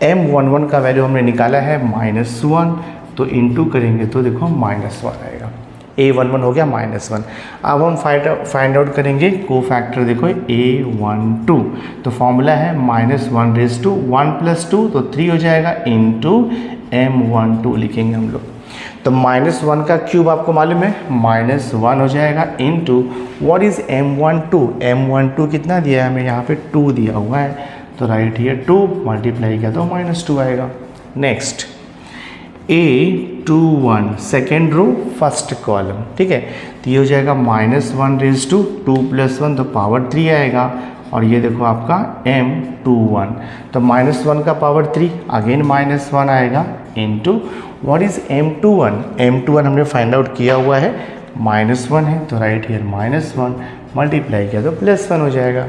M11 का वैल्यू हमने निकाला है -1, तो इंटू करेंगे तो देखो -1 आएगा। A11 हो गया -1। अब हम फाइंड आउट करेंगे कोफैक्टर, देखो A12। तो फॉर्मूला है -1 रेज टू 1 + 2 तो 3 हो जाएगा इंटू M12 लिखेंगे हम लोग। तो -1 का क्यूब आपको मालूम है -1 हो जाएगा into what is M12। M12 कितना दिया है हमें, यहाँ पे 2 दिया हुआ है, तो राइट हियर 2 मल्टीप्लाई किया तो -2 आएगा। Next A21 second row first column, ठीक है। तो ये हो जाएगा -1 रेज टू 2 + 1 तो पावर 3 आएगा, और ये देखो आपका M21, तो -1 का पावर 3 अगेन -1 आएगा into what is M21। M21 हमने फाइंड आउट किया हुआ है, -1 है, तो राइट हियर -1 मल्टीप्लाई किया तो +1 हो जाएगा।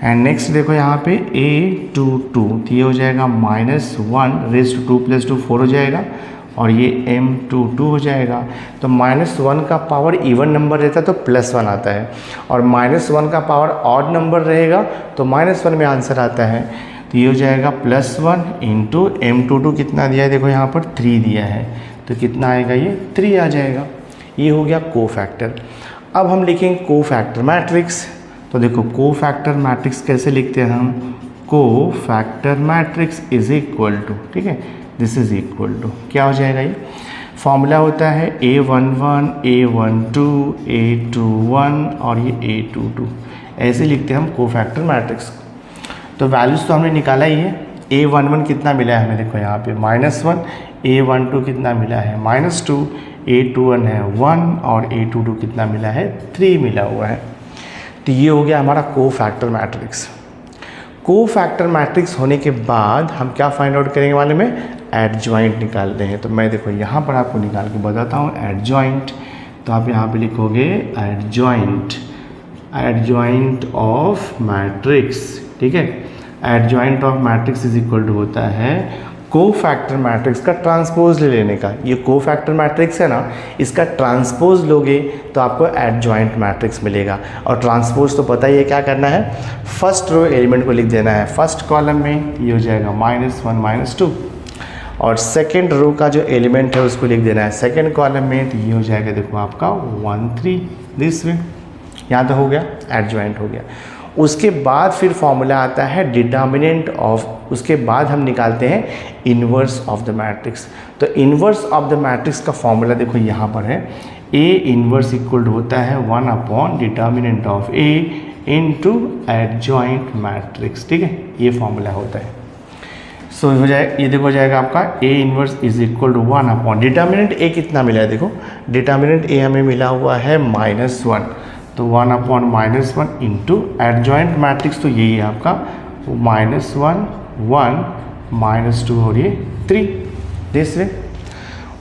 एंड नेक्स्ट देखो यहाँ पे A22, तो ये हो जाएगा -1 रेज टू 2 + 2 4 हो जाएगा, और ये M22 हो जाएगा। तो -1 का पावर इवन नंबर रहता है तो +1 आता है, और -1 का पावर ऑड नंबर रहेगा तो -1 में आंसर आता है। तो ये हो जाएगा +1 इंटू M22 कितना दिया है देखो यहाँ पर 3 दिया है, तो कितना आएगा ये 3 आ जाएगा। ये हो गया कोफैक्टर। अब हम लिखेंगे कोफैक्टर मैट्रिक्स। तो देखो कोफैक्टर मैट्रिक्स कैसे लिखते हैं हम, cofactor matrix is equal to, ठीक है, दिस इज इक्वल टू क्या हो जाएगा, ये फॉर्मूला होता है A11 A12 A21 और ये A22, ऐसे लिखते हैं हम कोफैक्टर मैट्रिक्स। तो वैल्यूज़ तो हमने निकाला ही है। A11 कितना मिला है हमें देखो यहाँ पे -1, A12 कितना मिला है -2, A21 है 1 और A22 कितना मिला है 3 मिला हुआ है। तो ये हो गया हमारा कोफैक्टर मैट्रिक्स। कोफैक्टर मैट्रिक्स होने के बाद हम क्या फाइंड आउट करेंगे वाले में, एडजॉइंट निकालते हैं। तो मैं देखो यहाँ पर आपको निकाल के बताता हूँ एडजॉइंट। तो आप यहाँ पे लिखोगे एडजॉइंट ऑफ मैट्रिक्स, ठीक है। Adjoint of matrix is equal to होता है कोफैक्टर मैट्रिक्स का ट्रांसपोज ले लेने का। ये कोफैक्टर मैट्रिक्स है ना, इसका ट्रांसपोज लोगे तो आपको एडजॉइंट मैट्रिक्स मिलेगा। और ट्रांसपोज तो पता ही है क्या करना है, फर्स्ट रो एलिमेंट को लिख देना है फर्स्ट कॉलम में, ये हो जाएगा -1 -2, और सेकेंड रो का जो एलिमेंट है उसको लिख देना है सेकेंड कॉलम में, तो ये हो जाएगा देखो आपका 1 3 दिस वे। यहाँ तो हो गया एडजॉइंट हो गया। उसके बाद फिर फॉर्मूला आता है डिटर्मिनेंट ऑफ, उसके बाद हम निकालते हैं इन्वर्स ऑफ द मैट्रिक्स। तो इन्वर्स ऑफ द मैट्रिक्स का फॉर्मूला देखो यहाँ पर है, A इन्वर्स इक्वल होता है 1 determinant of A into adjoint matrix, ठीक है, ये फॉर्मूला होता है। सो हो जाए, ये देखो हो जाएगा आपका A inverse is equal to 1 determinant A कितना मिला है देखो, डिटर्मिनेंट A हमें मिला हुआ है -1, तो 1/-1 इंटू एडजॉइंट मैट्रिक्स तो यही है आपका -1 1 -2 और ये 3 दिस वे।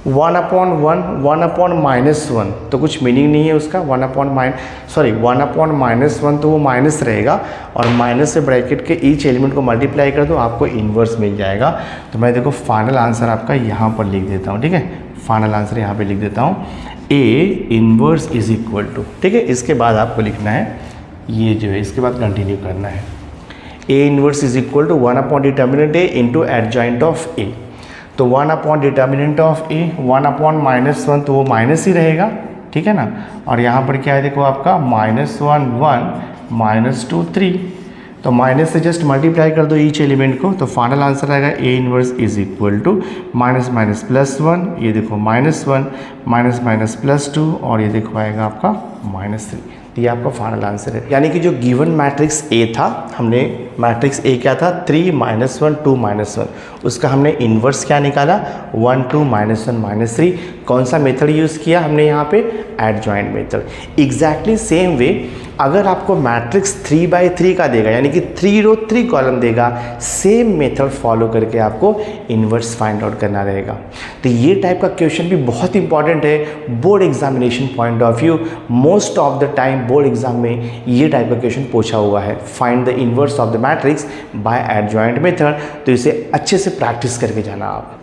1/1 तो कुछ मीनिंग नहीं है उसका, 1/-1 तो वो माइनस रहेगा, और माइनस से ब्रैकेट के ईच एलिमेंट को मल्टीप्लाई कर दो आपको इन्वर्स मिल जाएगा। तो मैं देखो फाइनल आंसर आपका यहाँ पर लिख देता हूँ, ठीक है, फाइनल आंसर यहाँ पे लिख देता हूँ A inverse is equal to, ठीक है। इसके बाद आपको लिखना है ये जो है, इसके बाद कंटिन्यू करना है A inverse is equal to 1 determinant A into adjoint of A। तो 1 upon determinant of A 1 upon -1 तो वो माइनस ही रहेगा, ठीक है ना। और यहाँ पर क्या है देखो आपका -1 1 -2 3, तो माइनस से जस्ट मल्टीप्लाई कर दो ईच एलिमेंट को, तो फाइनल आंसर आएगा A inverse is equal to minus minus plus 1, ये देखो -1 माइनस माइनस +2 और ये देखो आएगा आपका -3। तो ये आपका फाइनल आंसर है। यानी कि जो गिवन मैट्रिक्स ए था, हमने मैट्रिक्स ए क्या था 3 -1 2 -1, उसका हमने इन्वर्स क्या निकाला 1 2 -1 -3। कौन सा मेथड यूज़ किया हमने यहाँ पे, एडजॉइंट मेथड। एग्जैक्टली सेम वे अगर आपको मैट्रिक्स 3/3 का देगा, यानी कि 3 रो 3 कॉलम देगा, सेम मेथड फॉलो करके आपको इन्वर्स फाइंड आउट करना रहेगा। तो ये टाइप का क्वेश्चन भी बहुत इंपॉर्टेंट है board examination point of view. Most of the time board exam में ये टाइप का क्वेश्चन पूछा हुआ है, find the inverse of the matrix by adjoint method. तो इसे अच्छे से प्रैक्टिस करके जाना आप।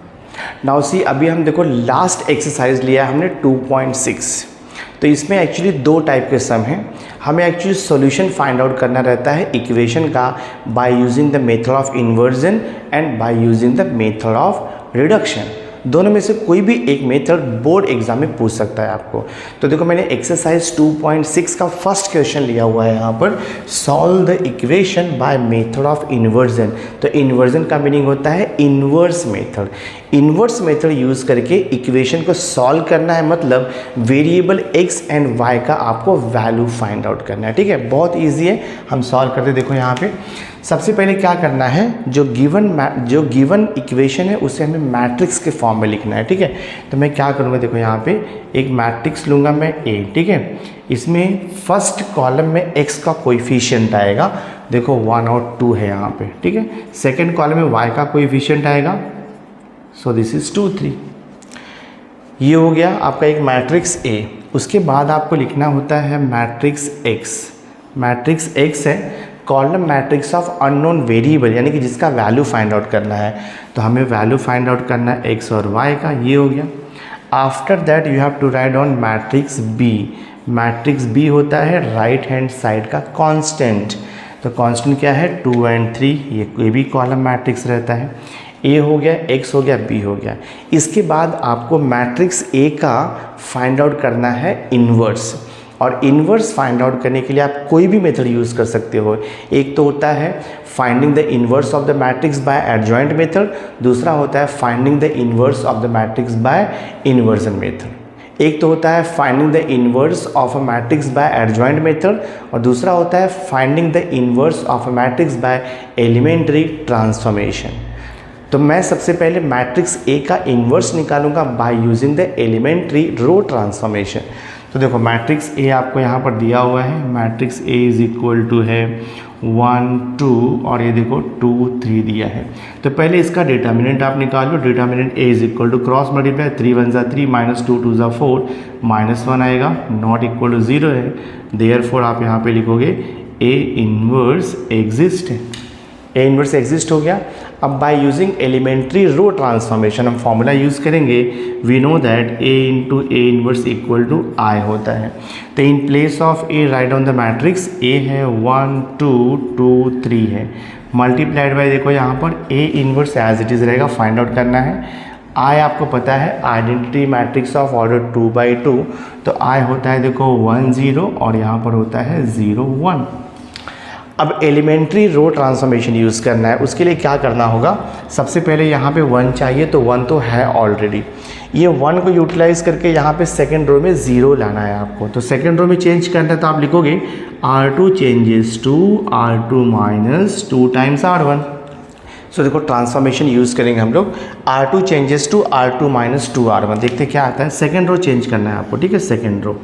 नाउ सी, अभी हम देखो लास्ट एक्सरसाइज लिया हमने 2.6। तो इसमें एक्चुअली 2 टाइप के सम हैं। हमें एक्चुअली सॉल्यूशन फाइंड आउट करना रहता है इक्वेशन का bye using the method of inversion and bye using the method of reduction. दोनों में से कोई भी एक मेथड बोर्ड एग्जाम में पूछ सकता है आपको। तो देखो मैंने एक्सरसाइज 2.6 का फर्स्ट क्वेश्चन लिया हुआ है यहाँ पर, solve the equation by method of inversion. तो इन्वर्जन का मीनिंग होता है inverse method. Inverse method use करके इक्वेशन को सॉल्व करना है, मतलब वेरिएबल x एंड y का आपको वैल्यू फाइंड आउट करना है। ठीक है, बहुत ईजी है, हम सॉल्व करते। देखो यहाँ पे सबसे पहले क्या करना है, जो गिवन इक्वेशन है उसे हमें मैट्रिक्स के फॉर्म में लिखना है। ठीक है, तो मैं क्या करूँगा, देखो यहाँ पे एक मैट्रिक्स लूँगा मैं A। ठीक है, इसमें फर्स्ट कॉलम में x का कोएफिशिएंट आएगा, देखो 1 और 2 है यहाँ पे। ठीक है, सेकेंड कॉलम में y का कोएफिशिएंट आएगा, सो दिस इज 2 3। ये हो गया आपका एक मैट्रिक्स A। उसके बाद आपको लिखना होता है मैट्रिक्स X। मैट्रिक्स X है column matrix of unknown variable, यानी कि जिसका वैल्यू फाइंड आउट करना है। तो हमें वैल्यू फाइंड आउट करना है x और y का, ये हो गया। After that you have to write on matrix B। Matrix B होता है राइट हैंड साइड का कांस्टेंट। तो कांस्टेंट क्या है 2 और 3, ये भी कॉलम मैट्रिक्स रहता है। A हो गया, X हो गया, B हो गया। इसके बाद आपको मैट्रिक्स A का फाइंड आउट करना है इन्वर्स। और इन्वर्स फाइंड आउट करने के लिए आप कोई भी मेथड यूज़ कर सकते हो। एक तो होता है finding the inverse of the matrix by adjoint method, दूसरा होता है finding the inverse of the matrix by inversion method. एक तो होता है finding the inverse of a matrix by adjoint method, और दूसरा होता है finding the inverse of a matrix by elementary transformation. तो मैं सबसे पहले मैट्रिक्स A का इन्वर्स निकालूंगा by using the elementary row transformation. तो देखो मैट्रिक्स A आपको यहाँ पर दिया हुआ है, matrix A is equal to है 1 2 और ये देखो 2 3 दिया है। तो पहले इसका डिटर्मिनेंट आप निकालो। Determinant A is equal to cross multiply 3 1 = 3 -2 2 = 4 -1 आएगा, नॉट इक्वल टू 0 है। देयरफॉर आप यहाँ पे लिखोगे A इनवर्स एग्जिस्ट है। A इनवर्स एग्जिस्ट हो गया। अब by using elementary row transformation हम फॉर्मूला यूज़ करेंगे। We know that A into A inverse equal to I होता है। तो in place of A write on the matrix A है 1 2 2 3 है, मल्टीप्लाइड बाय देखो यहाँ पर A inverse as it is रहेगा, फाइंड आउट करना है। I आपको पता है आइडेंटिटी मैट्रिक्स ऑफ ऑर्डर 2/2, तो I होता है देखो 1 0 और यहाँ पर होता है 0 1। अब एलिमेंट्री रो ट्रांसफॉर्मेशन यूज़ करना है, उसके लिए क्या करना होगा, सबसे पहले यहाँ पे 1 चाहिए, तो 1 तो है ऑलरेडी। ये 1 को यूटिलाइज करके यहाँ पे सेकेंड रो में 0 लाना है आपको। तो सेकेंड रो में चेंज करना है, तो आप लिखोगे R2 changes to R2 minus 2 times R1। So देखो ट्रांसफॉर्मेशन यूज़ करेंगे हम लोग, R2 changes to R2 minus 2 R1। देखते क्या आता है, सेकेंड रो चेंज करना है आपको। ठीक है, सेकेंड रो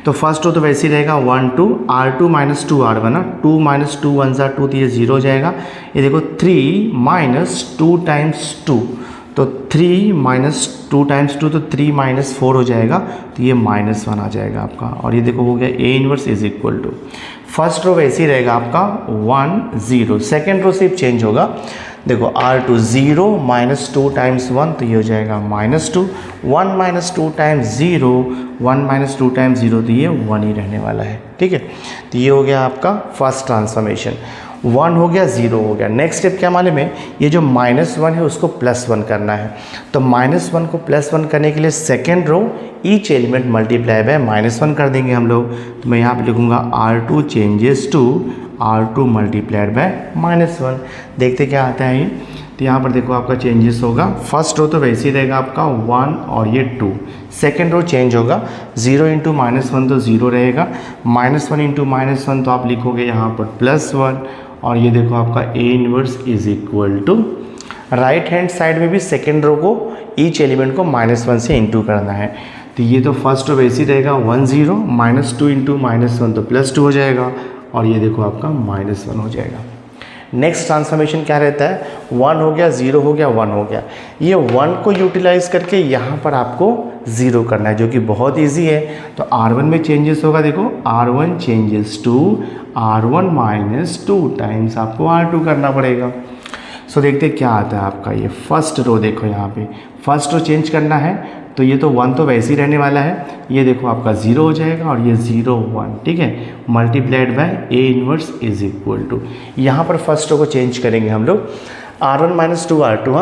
तो फर्स्ट रो तो वैसे ही रहेगा 1 2 R2 माइनस 2 R1 ना, 2 माइनस 2 1 = 2, तो ये 0 हो जाएगा। ये देखो 3 माइनस 2 टाइम्स 2, तो 3 माइनस 2 टाइम्स 2 तो 3 माइनस 4 हो जाएगा, तो ये -1 आ जाएगा आपका। और ये देखो हो गया A inverse is equal to, first row वैसे ही रहेगा आपका 1 0, सेकेंड रो सिर्फ चेंज होगा। देखो R2 0 माइनस 2 टाइम्स 1, तो ये हो जाएगा -2, 1 माइनस 2 टाइम्स 0, 1 माइनस 2 टाइम्स 0, तो ये 1 ही रहने वाला है। ठीक है, तो ये हो गया आपका फर्स्ट ट्रांसफॉर्मेशन। 1 हो गया, 0 हो गया। नेक्स्ट स्टेप क्या मालूम है, ये जो -1 है उसको +1 करना है। तो -1 को +1 करने के लिए second row each element multiply by -1 कर देंगे हम लोग। तो मैं यहाँ पे लिखूँगा R2 changes to R2 multiplied by -1। देखते क्या आता है ये। तो यहाँ पर देखो आपका चेंजेस होगा, फर्स्ट रो तो वैसे ही रहेगा आपका 1 और ये 2। सेकेंड रो चेंज होगा, 0 इंटू -1 तो 0 रहेगा, -1 इंटू -1 तो आप लिखोगे यहाँ पर +1। और ये देखो आपका A inverse is equal to, right hand side में भी सेकेंड रो को ईच एलिमेंट को -1 से इंटू करना है। तो ये तो फर्स्ट रो वैसे ही रहेगा 1 0, -2 इंटू -1 तो +2 हो जाएगा, और ये देखो आपका -1 हो जाएगा। नेक्स्ट ट्रांसफॉर्मेशन क्या रहता है, 1 हो गया, 0 हो गया, 1 हो गया। ये 1 को यूटिलाइज करके यहाँ पर आपको 0 करना है, जो कि बहुत इजी है। तो R1 में चेंजेस होगा, देखो R1 changes to R1 - 2 times आपको R2 करना पड़ेगा। सो देखते क्या आता है आपका ये फर्स्ट रो। देखो यहाँ पे फर्स्ट रो चेंज करना है, तो ये तो 1 तो वैसे ही रहने वाला है, ये देखो आपका 0 हो जाएगा, और ये 0 1, ठीक है, multiplied by A inverse is equal to, यहाँ पर फर्स्ट रो को चेंज करेंगे हम लोग। R1 - 2 R2,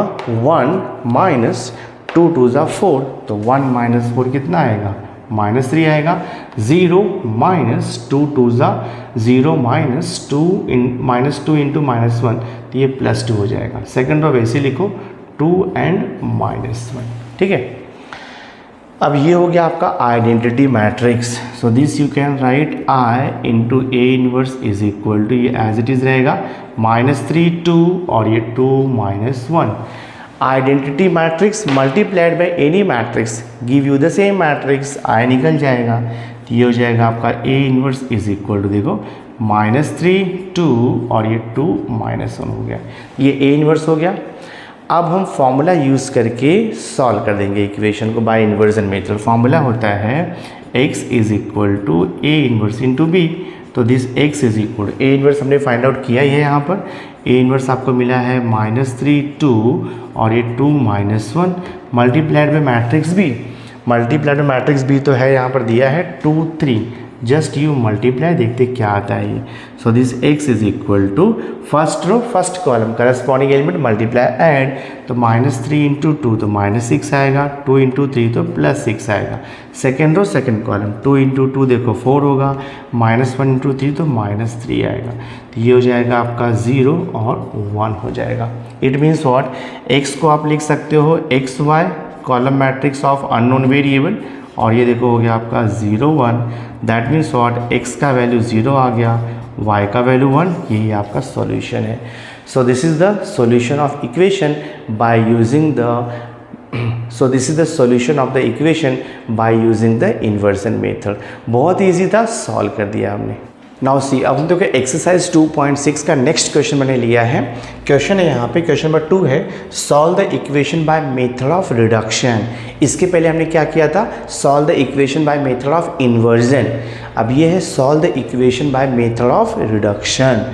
1 - 2 2 = 4, तो 1 - 4 कितना आएगा, -3 आएगा। 0 - 2 2 = 0 -2 इंटू -1, तो ये +2 हो जाएगा। सेकेंड रो वैसे लिखो 2 and -1, ठीक है। अब ये हो गया आपका identity matrix. So this you can write I into A inverse is equal to, ये एज इट इज़ रहेगा -3 2 और ये 2 -1। Identity matrix multiplied by any matrix give you the same matrix, I निकल जाएगा, तो ये हो जाएगा आपका A inverse is equal to, देखो -3 2 और ये 2 -1 हो गया, ये A इनवर्स हो गया। अब हम फॉर्मूला यूज़ करके सॉल्व कर देंगे इक्वेशन को बाय इन्वर्जन मेथड। फॉर्मूला होता है x is equal to A inverse into B। तो this x is equal to A inverse हमने फाइंड आउट किया ही है, यहाँ पर A इनवर्स आपको मिला है -3 2 और ये 2 -1 multiplied by matrix B। Multiplied by matrix B तो है यहाँ पर दिया है 2 3, जस्ट यू मल्टीप्लाई, देखते क्या आता है ये। So this x is equal to first row first column corresponding element multiply add, तो -3 इंटू 2 तो -6 आएगा, 2 इंटू 3 तो +6 आएगा। Second row second column 2 into 2 देखो 4 होगा, -1 इंटू 3 तो -3 आएगा, तो ये हो जाएगा आपका 0 और 1 हो जाएगा। इट मीन्स व्हाट, x को आप लिख सकते हो XY column matrix of unknown variable, और ये देखो हो गया आपका 0 1, दैट मीन्स व्हाट, x का वैल्यू 0 आ गया, y का वैल्यू 1, यही आपका सॉल्यूशन है। So this is the solution of equation by using the equation by using the inversion method. बहुत ईजी था, सॉल्व कर दिया हमने। नाउ सी, अब हम देखो एक्सरसाइज 2.6 का नेक्स्ट क्वेश्चन मैंने लिया है। क्वेश्चन है यहाँ पे, क्वेश्चन नंबर 2 है, solve the equation by method of reduction. इसके पहले हमने क्या किया था, solve the equation by method of inversion. अब ये है solve the equation by method of reduction.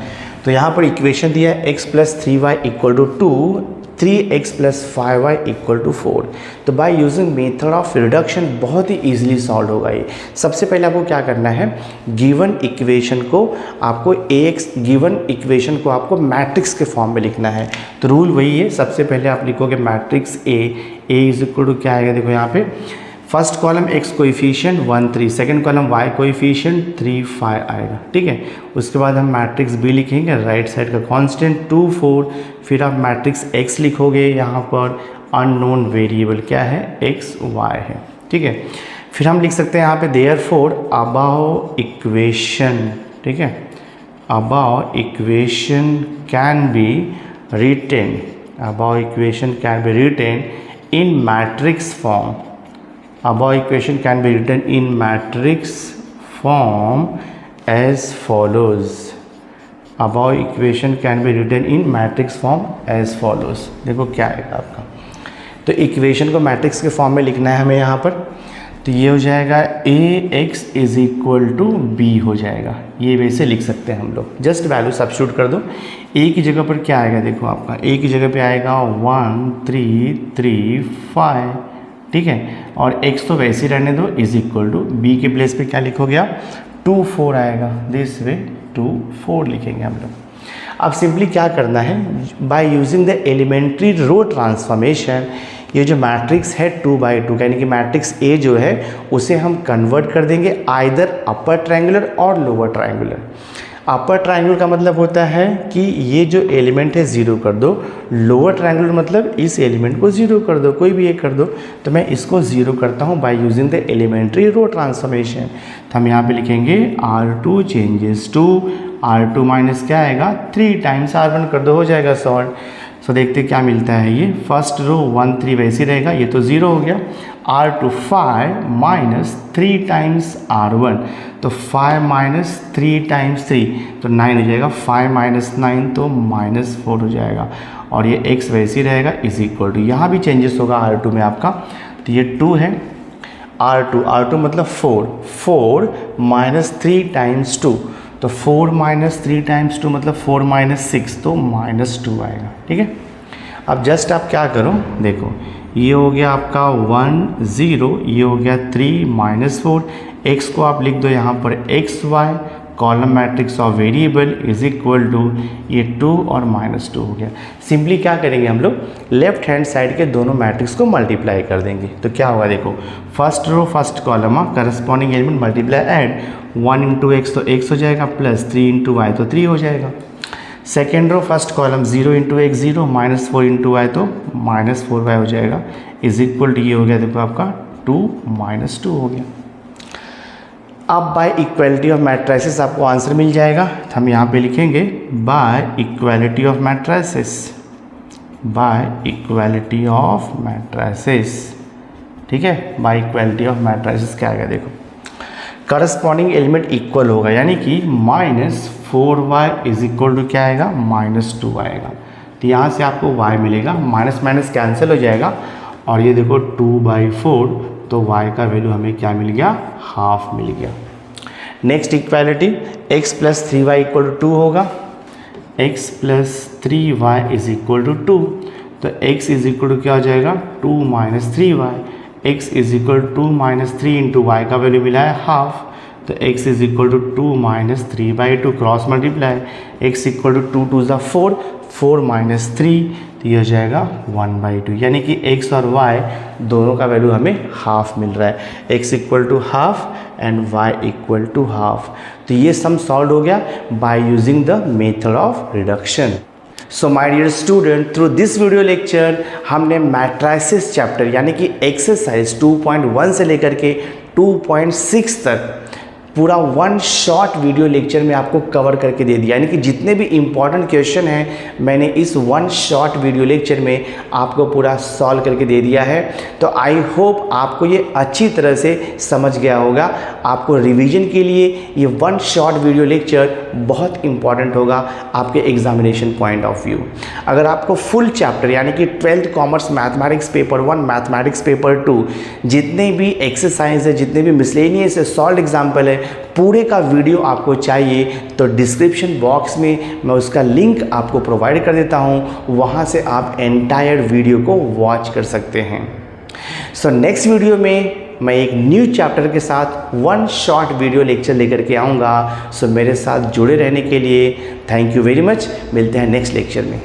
तो यहाँ पर इक्वेशन दिया है x + 3y = 2, 3x + 5y = 4। तो by using method of reduction बहुत ही इजीली सॉल्व होगा ये। सबसे पहले आपको क्या करना है, गिवन इक्वेशन को आपको मैट्रिक्स के फॉर्म में लिखना है। तो रूल वही है, सबसे पहले आप लिखोगे matrix A is equal to क्या आएगा, देखो यहाँ पे first column x coefficient 1 3, second column y coefficient 3 5 आएगा, ठीक है। उसके बाद हम मैट्रिक्स B लिखेंगे, राइट साइड का कांस्टेंट 2 4, फिर आप मैट्रिक्स x लिखोगे, यहाँ पर अननोन वेरिएबल क्या है, x y है, ठीक है। फिर हम लिख सकते हैं यहाँ पे देयरफॉर अबाव इक्वेशन, ठीक है, above equation can be written in matrix form. Above equation can be written in matrix form as follows. Above equation can be written in matrix form as follows. देखो क्या आएगा आपका, तो equation को matrix के form में लिखना है हमें यहाँ पर। तो ये हो जाएगा Ax is equal to B हो जाएगा, ये वैसे लिख सकते हैं हम लोग, जस्ट वैल्यू सब्स्टिट्यूट कर दो। A की जगह पर क्या आएगा, देखो आपका A की जगह पे आएगा 1 3 3 5, ठीक है, और x तो वैसे ही रहने दो, इज इक्वल टू B के प्लेस पे क्या लिखोगे आप, 2 4 आएगा, दिस वे 2 4 लिखेंगे हम लोग। अब सिंपली क्या करना है, by using the elementary row transformation, ये जो मैट्रिक्स है 2/2 यानी कि मैट्रिक्स ए जो है उसे हम कन्वर्ट कर देंगे आइदर अपर ट्रायंगुलर और लोअर ट्रायंगुलर। अपर ट्रायंगल का मतलब होता है कि ये जो एलिमेंट है ज़ीरो कर दो, लोअर ट्रायंगल मतलब इस एलिमेंट को ज़ीरो कर दो, कोई भी एक कर दो। तो मैं इसको ज़ीरो करता हूँ by using the elementary row transformation. तो हम यहाँ पे लिखेंगे R2 changes to R2 minus क्या आएगा 3 टाइम्स R1 कर दो, हो जाएगा सॉल्व। सो देखते क्या मिलता है, ये फर्स्ट रो 1 3 वैसे रहेगा, ये तो ज़ीरो हो गया। R2 5 माइनस 3 टाइम्स R1, तो 5 माइनस 3 टाइम्स 3 तो 9 हो जाएगा, 5 माइनस 9 तो -4 हो जाएगा, और ये x वैसे ही रहेगा इज इक्वल टू, यहाँ भी चेंजेस होगा R2 में आपका, तो ये 2 है R2 मतलब 4 माइनस 3 टाइम्स 2, तो 4 माइनस 3 टाइम्स 2 मतलब 4 माइनस 6 तो -2 आएगा। ठीक है, अब जस्ट आप क्या करो, देखो ये हो गया आपका 1 0, ये हो गया 3 -4, x को आप लिख दो यहाँ पर xy, column matrix of variable is equal to ये 2 और -2 हो गया। सिंपली क्या करेंगे हम लोग, लेफ्ट हैंड साइड के दोनों मैट्रिक्स को मल्टीप्लाई कर देंगे, तो क्या होगा देखो, first row first column corresponding element multiply add 1 into x तो x हो जाएगा, प्लस 3 इंटू वाई तो 3 हो जाएगा। Second row first column 0 into x 0, -4 into y तो -4y हो जाएगा, इज इक्वल टू ये हो गया देखो आपका 2 -2 हो गया। अब बाय इक्वालिटी ऑफ मैट्रिसेस आपको आंसर मिल जाएगा, तो हम यहाँ पे लिखेंगे by equality of matrices, by equality of matrices. ठीक है, बाय इक्वालिटी ऑफ मैट्रिसेस क्या आएगा देखो, करस्पॉन्डिंग एलिमेंट इक्वल होगा, यानी कि -4y इज इक्वल टू क्या आएगा -2 आएगा, तो यहाँ से आपको y मिलेगा, माइनस माइनस कैंसिल हो जाएगा, और ये देखो 2/4, तो y का वैल्यू हमें क्या मिल गया, हाफ मिल गया। Next equality x plus 3y equal to 2 होगा, x plus 3y is equal to 2, तो x इज इक्वल टू क्या हो जाएगा 2 minus 3y, x is equal to 2 minus 3 into y का वैल्यू मिला है हाफ, तो x is equal to 2 minus 3/2 cross multiply, x equal to 2 2 ज़ा 4, 4 minus 3 तो ये हो जाएगा 1/2, यानी कि x और y दोनों का वैल्यू हमें हाफ मिल रहा है, x equal to half and y equal to half. तो ये सम सॉल्व हो गया by using the method of reduction. So my dear student, through this video lecture हमने मैट्रिसेस चैप्टर यानी कि एक्सरसाइज 2.1 से लेकर के 2.6 तक पूरा 1 शॉर्ट वीडियो लेक्चर में आपको कवर करके दे दिया, यानी कि जितने भी इम्पॉर्टेंट क्वेश्चन हैं मैंने इस 1 शॉर्ट वीडियो लेक्चर में आपको पूरा सॉल्व करके दे दिया है। तो आई होप आपको ये अच्छी तरह से समझ गया होगा। आपको रिवीजन के लिए ये 1 शॉर्ट वीडियो लेक्चर बहुत इंपॉर्टेंट होगा आपके एग्जामिनेशन पॉइंट ऑफ व्यू। अगर आपको फुल चैप्टर यानी कि 12th commerce mathematics paper 1, mathematics paper 2 जितने भी एक्सरसाइज है, जितने भी मिसलेनियस है, सॉल्व एग्जाम्पल है, पूरे का वीडियो आपको चाहिए तो डिस्क्रिप्शन बॉक्स में मैं उसका लिंक आपको प्रोवाइड कर देता हूं, वहां से आप एंटायर वीडियो को वॉच कर सकते हैं। सो नेक्स्ट वीडियो में मैं एक न्यू चैप्टर के साथ 1 शॉर्ट वीडियो लेक्चर लेकर के आऊँगा। सो मेरे साथ जुड़े रहने के लिए थैंक यू वेरी मच। मिलते हैं नेक्स्ट लेक्चर में।